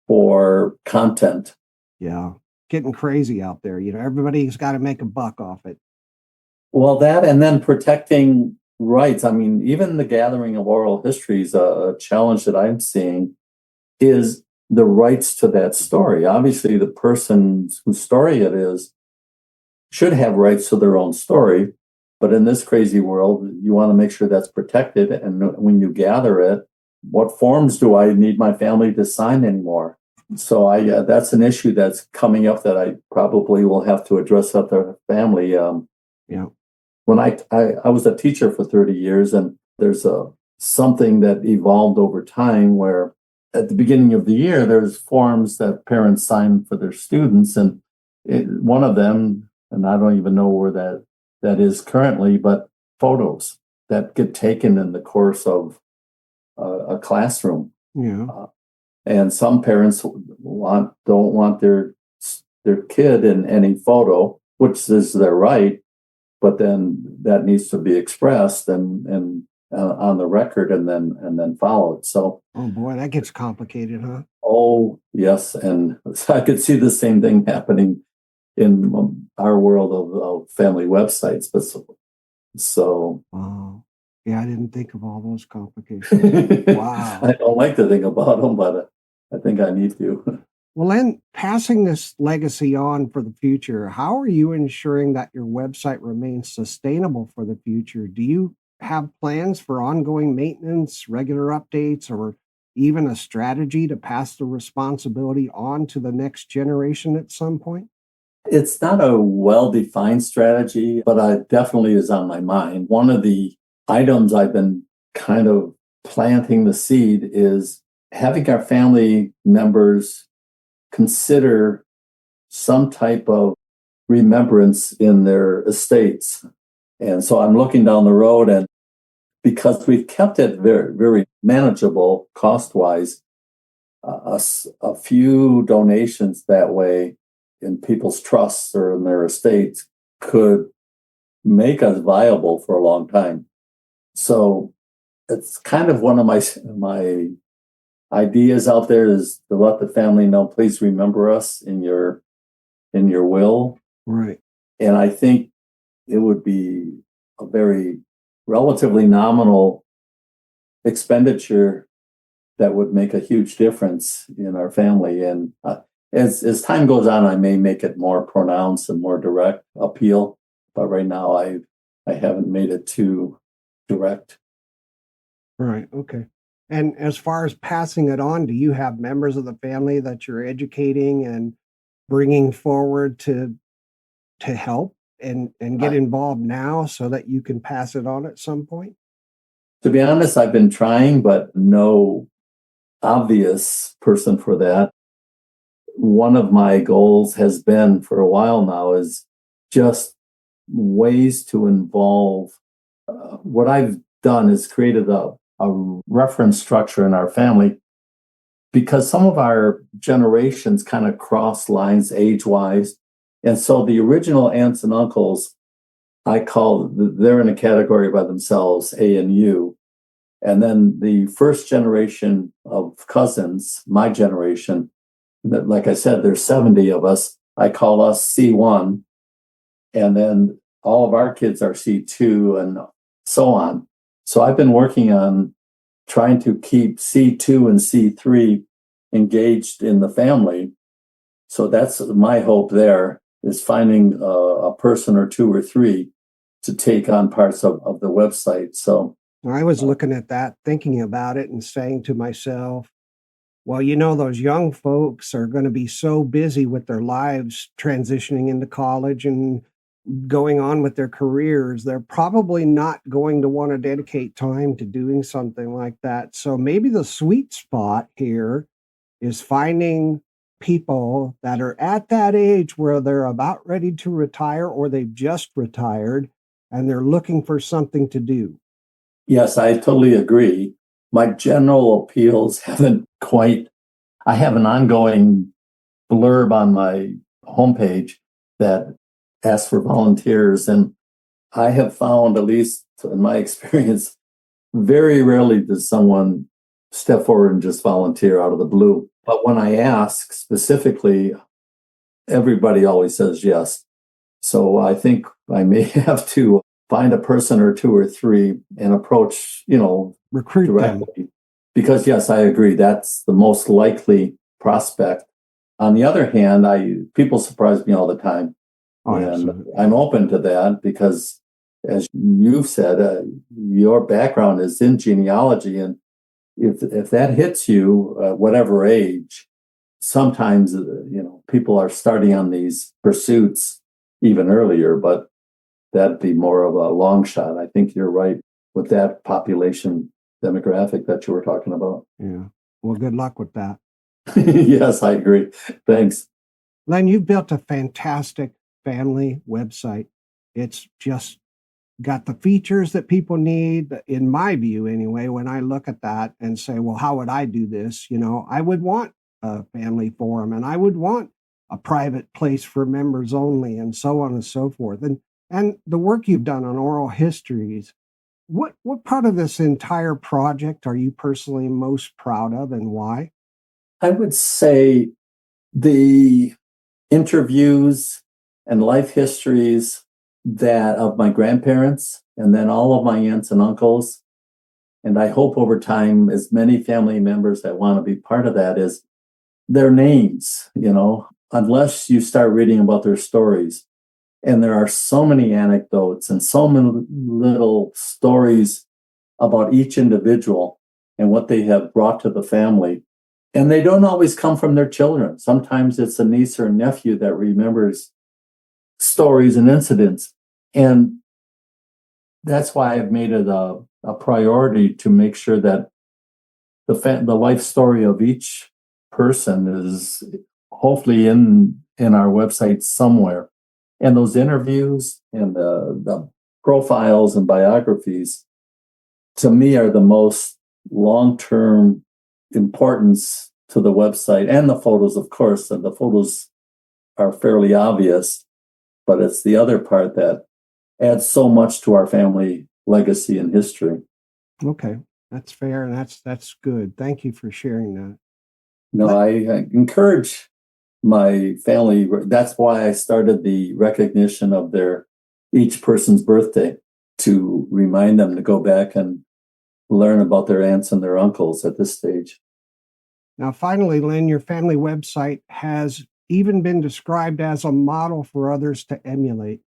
for content. Yeah, getting crazy out there. Everybody's got to make a buck off it. Well, that, and then protecting rights. I mean, even the gathering of oral histories, a challenge that I'm seeing is the rights to that story. Obviously, the person whose story it is should have rights to their own story. But in this crazy world, you want to make sure that's protected. And when you gather it, what forms do I need my family to sign anymore? So that's an issue that's coming up that I probably will have to address with the family. Yeah. When I was a teacher for 30 years, and there's something that evolved over time where at the beginning of the year, there's forms that parents sign for their students. And one of them, and I don't even know where that is currently, but photos that get taken in the course of a classroom. Yeah. And some parents don't want their kid in any photo, which is their right, but then that needs to be expressed and on the record and then followed. So, oh boy, that gets complicated, huh? Oh yes, and I could see the same thing happening in our world of family websites. But so wow. Yeah, I didn't think of all those complications. Wow. I don't like to think about them, but I think I need to. Well, then, passing this legacy on for the future, how are you ensuring that your website remains sustainable for the future? Do you have plans for ongoing maintenance, regular updates, or even a strategy to pass the responsibility on to the next generation at some point? It's not a well-defined strategy, but it definitely is on my mind. One of the items I've been kind of planting the seed is having our family members consider some type of remembrance in their estates. And so I'm looking down the road, and because we've kept it very, very manageable cost-wise, a few donations that way in people's trusts or in their estates could make us viable for a long time. So it's kind of one of my ideas out there is to let the family know, please remember us in your will. Right. And I think it would be a very relatively nominal expenditure that would make a huge difference in our family. And as time goes on, I may make it more pronounced and more direct appeal. But right now, I haven't made it too direct. Right. Okay. And as far as passing it on, do you have members of the family that you're educating and bringing forward to help and get involved now so that you can pass it on at some point? To be honest, I've been trying, but no obvious person for that. One of my goals has been for a while now is just ways to involve. What I've done is created a reference structure in our family because some of our generations kind of cross lines age-wise. And so the original aunts and uncles, I call, they're in a category by themselves, A and U. And then the first generation of cousins, my generation, that, like I said, there's 70 of us. I call us C1. And then all of our kids are C2 and so on. So I've been working on trying to keep C2 and C3 engaged in the family. So that's my hope there, is finding a person or two or three to take on parts of the website. So I was looking at that, thinking about it and saying to myself, well, those young folks are going to be so busy with their lives transitioning into college and going on with their careers, they're probably not going to want to dedicate time to doing something like that. So maybe the sweet spot here is finding people that are at that age where they're about ready to retire or they've just retired and they're looking for something to do. Yes, I totally agree. My general appeals haven't quite. I have an ongoing blurb on my homepage that asks for volunteers. And I have found, at least in my experience, very rarely does someone step forward and just volunteer out of the blue. But when I ask specifically, everybody always says yes. So I think I may have to find a person or two or three and approach, recruit directly. them. Because yes, I agree. That's the most likely prospect. On the other hand, people surprise me all the time. Oh, and absolutely. I'm open to that because, as you've said, your background is in genealogy. And if that hits you, whatever age, sometimes, people are starting on these pursuits even earlier, but that'd be more of a long shot. I think you're right with that population demographic that you were talking about. Yeah. Well, good luck with that. Yes, I agree. Thanks. Len, you've built a fantastic family website. It's just got the features that people need, in my view anyway. When I look at that and say, well, how would I do this? I would want a family forum and I would want a private place for members only and so on and so forth. And the work you've done on oral histories, what part of this entire project are you personally most proud of and why? I would say the interviews and life histories that of my grandparents and then all of my aunts and uncles. And I hope over time, as many family members that want to be part of that, is their names, unless you start reading about their stories. And there are so many anecdotes and so many little stories about each individual and what they have brought to the family. And they don't always come from their children. Sometimes it's a niece or nephew that remembers stories and incidents. And that's why I've made it a priority to make sure that the life story of each person is hopefully in our website somewhere. And those interviews and the profiles and biographies, to me, are the most long-term importance to the website, and the photos, of course. And the photos are fairly obvious, but it's the other part that adds so much to our family legacy and history. Okay, that's fair, and that's good. Thank you for sharing that. No, I encourage my family. That's why I started the recognition of each person's birthday, to remind them to go back and learn about their aunts and their uncles at this stage. Now, finally, Lynn, your family website has even been described as a model for others to emulate.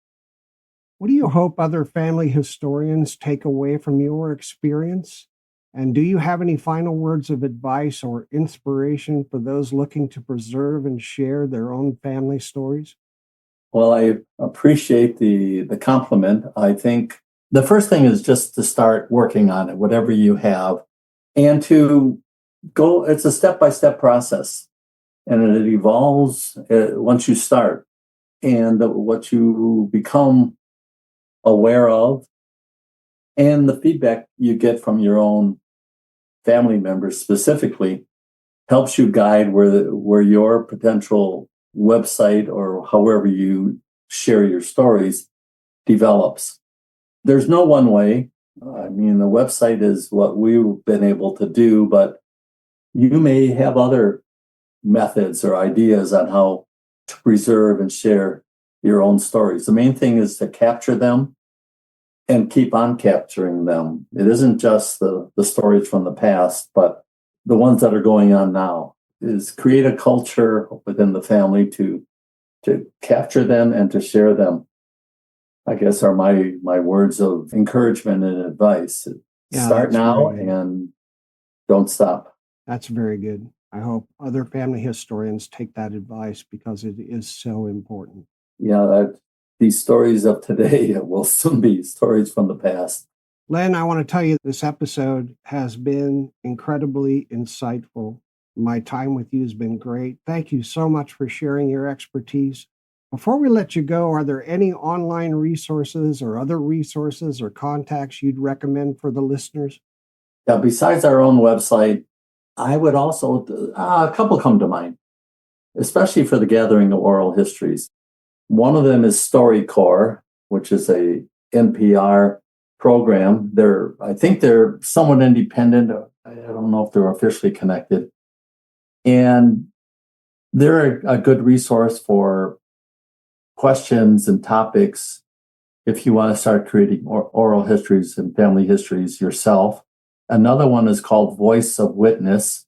What do you hope other family historians take away from your experience? And do you have any final words of advice or inspiration for those looking to preserve and share their own family stories? Well, I appreciate the compliment. I think the first thing is just to start working on it, whatever you have, and to go. It's a step-by-step process, and it evolves once you start. And what you become aware of, and the feedback you get from your own family members specifically, helps you guide where your potential website or however you share your stories develops. There's no one way. I mean, the website is what we've been able to do, but you may have other methods or ideas on how to preserve and share your own stories. The main thing is to capture them and keep on capturing them. It isn't just the stories from the past, but the ones that are going on now. Is create a culture within the family to capture them and to share them, I guess, are my words of encouragement and advice. Start now and don't stop. That's very good. I hope other family historians take that advice, because it is so important. Yeah, these stories of today will soon be stories from the past. Len, I want to tell you, this episode has been incredibly insightful. My time with you has been great. Thank you so much for sharing your expertise. Before we let you go, are there any online resources or other resources or contacts you'd recommend for the listeners? Yeah, besides our own website, I would also, a couple come to mind, especially for the gathering of oral histories. One of them is StoryCorps, which is a NPR program. I think they're somewhat independent. I don't know if they're officially connected. And they're a good resource for questions and topics if you want to start creating oral histories and family histories yourself. Another one is called Voice of Witness,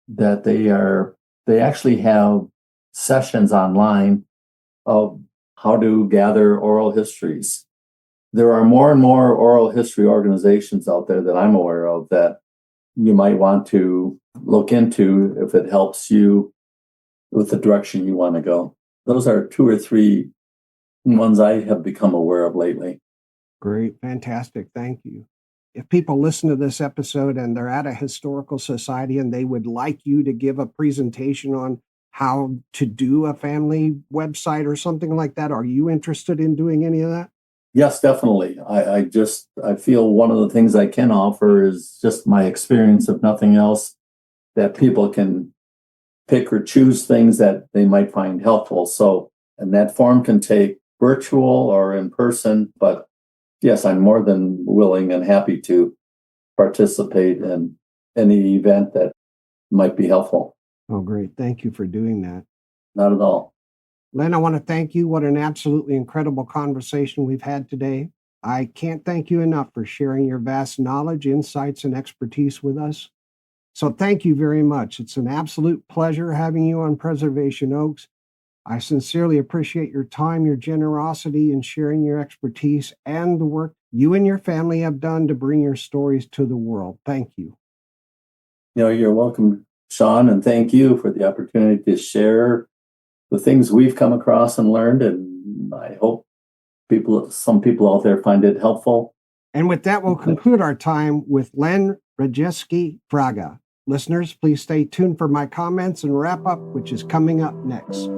that they actually have sessions online of how to gather oral histories. There are more and more oral history organizations out there that I'm aware of that you might want to look into if it helps you with the direction you want to go. Those are 2 or 3 ones I have become aware of lately. Great. Fantastic. Thank you. If people listen to this episode and they're at a historical society and they would like you to give a presentation on how to do a family website or something like that, are you interested in doing any of that? Yes, definitely. I feel one of the things I can offer is just my experience, if nothing else, that people can pick or choose things that they might find helpful. So, and that form can take virtual or in person, but yes, I'm more than willing and happy to participate in any event that might be helpful. Oh, great. Thank you for doing that. Not at all. Len, I want to thank you. What an absolutely incredible conversation we've had today. I can't thank you enough for sharing your vast knowledge, insights, and expertise with us. So thank you very much. It's an absolute pleasure having you on Preservation Oaks. I sincerely appreciate your time, your generosity in sharing your expertise, and the work you and your family have done to bring your stories to the world. Thank you. You're welcome, Sean, and thank you for the opportunity to share the things we've come across and learned, and I hope some people out there find it helpful. And with that, we'll conclude our time with Len Rajeski Fraga. Listeners, please stay tuned for my comments and wrap up, which is coming up next.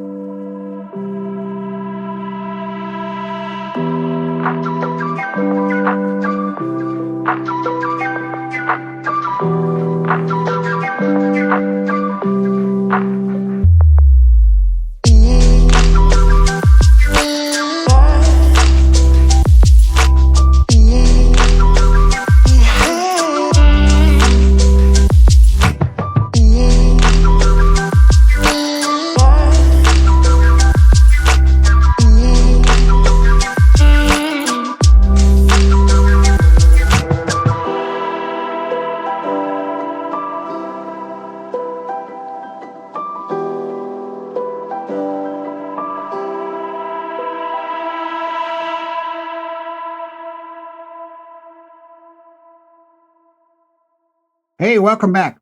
Hey, welcome back.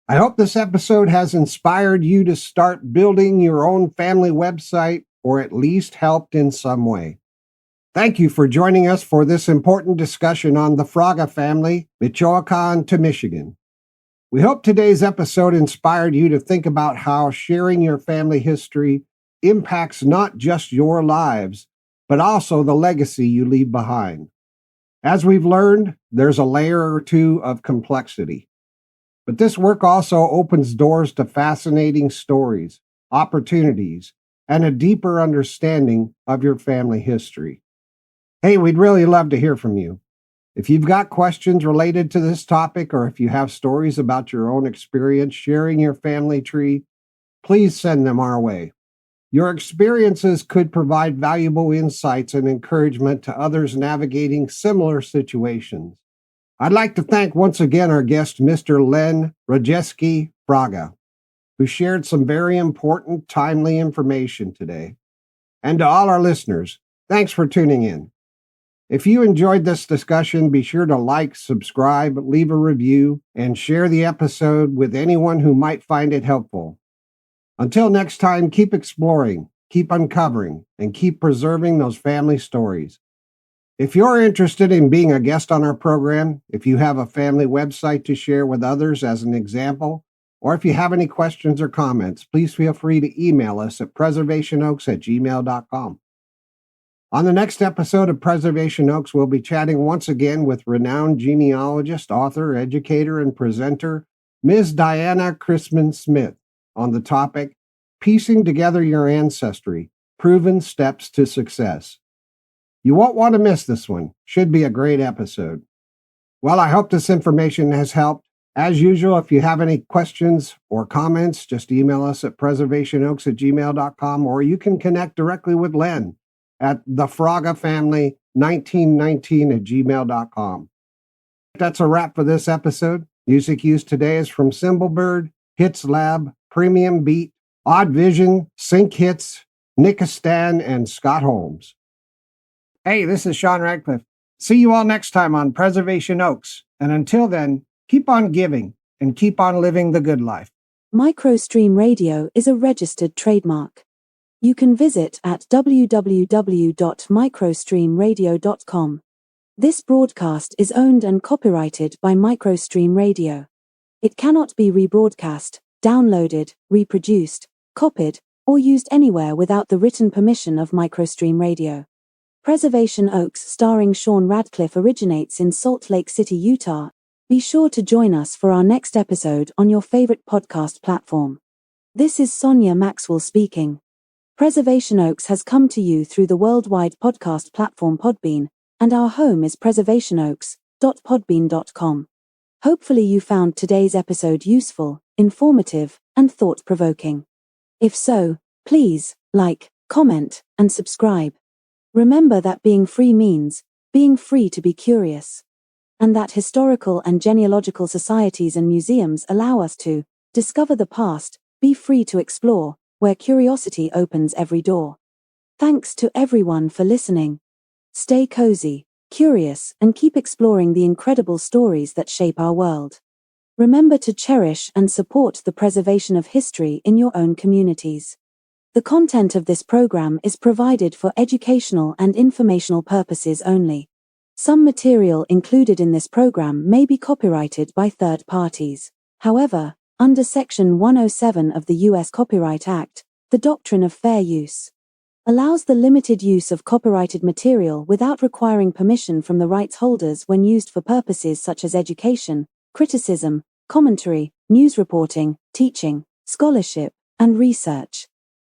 I hope this episode has inspired you to start building your own family website or at least helped in some way. Thank you for joining us for this important discussion on the Fraga family, Michoacan to Michigan. We hope today's episode inspired you to think about how sharing your family history impacts not just your lives, but also the legacy you leave behind. As we've learned, there's a layer or two of complexity. But this work also opens doors to fascinating stories, opportunities, and a deeper understanding of your family history. Hey, we'd really love to hear from you. If you've got questions related to this topic, or if you have stories about your own experience sharing your family tree, please send them our way. Your experiences could provide valuable insights and encouragement to others navigating similar situations. I'd like to thank once again our guest, Mr. Len Rajeski Fraga, who shared some very important, timely information today. And to all our listeners, thanks for tuning in. If you enjoyed this discussion, be sure to like, subscribe, leave a review, and share the episode with anyone who might find it helpful. Until next time, keep exploring, keep uncovering, and keep preserving those family stories. If you're interested in being a guest on our program, if you have a family website to share with others as an example, or if you have any questions or comments, please feel free to email us at preservationoaks@gmail.com. On the next episode of Preservation Oaks, we'll be chatting once again with renowned genealogist, author, educator, and presenter, Ms. Diana Chrisman Smith, on the topic, Piecing Together Your Ancestry, Proven Steps to Success. You won't want to miss this one. Should be a great episode. Well, I hope this information has helped. As usual, if you have any questions or comments, just email us at preservationoaks@gmail.com, or you can connect directly with Len at thefragafamily1919@gmail.com. That's a wrap for this episode. Music used today is from Cymbalbird, Hits Lab, Premium Beat, Odd Vision, Sync Hits, Nickistan, and Scott Holmes. Hey, this is Sean Radcliffe. See you all next time on Preservation Oaks. And until then, keep on giving and keep on living the good life. Microstream Radio is a registered trademark. You can visit at www.microstreamradio.com. This broadcast is owned and copyrighted by Microstream Radio. It cannot be rebroadcast, downloaded, reproduced, copied, or used anywhere without the written permission of Microstream Radio. Preservation Oaks starring Sean Radcliffe originates in Salt Lake City, Utah. Be sure to join us for our next episode on your favorite podcast platform. This is Sonia Maxwell speaking. Preservation Oaks has come to you through the worldwide podcast platform Podbean, and our home is preservationoaks.podbean.com. Hopefully you found today's episode useful, informative, and thought-provoking. If so, please like, comment, and subscribe. Remember that being free means being free to be curious, and that historical and genealogical societies and museums allow us to discover the past, be free to explore, where curiosity opens every door. Thanks to everyone for listening. Stay cozy, curious, and keep exploring the incredible stories that shape our world. Remember to cherish and support the preservation of history in your own communities. The content of this program is provided for educational and informational purposes only. Some material included in this program may be copyrighted by third parties. However, under Section 107 of the U.S. Copyright Act, the doctrine of fair use allows the limited use of copyrighted material without requiring permission from the rights holders when used for purposes such as education, criticism, commentary, news reporting, teaching, scholarship, and research.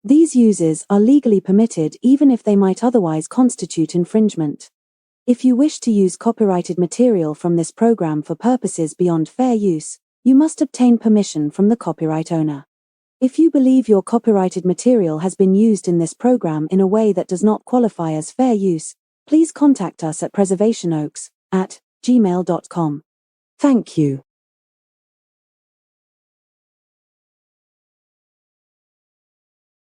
These uses are legally permitted even if they might otherwise constitute infringement. If you wish to use copyrighted material from this program for purposes beyond fair use, you must obtain permission from the copyright owner. If you believe your copyrighted material has been used in this program in a way that does not qualify as fair use, please contact us at preservationoaks@gmail.com. Thank you.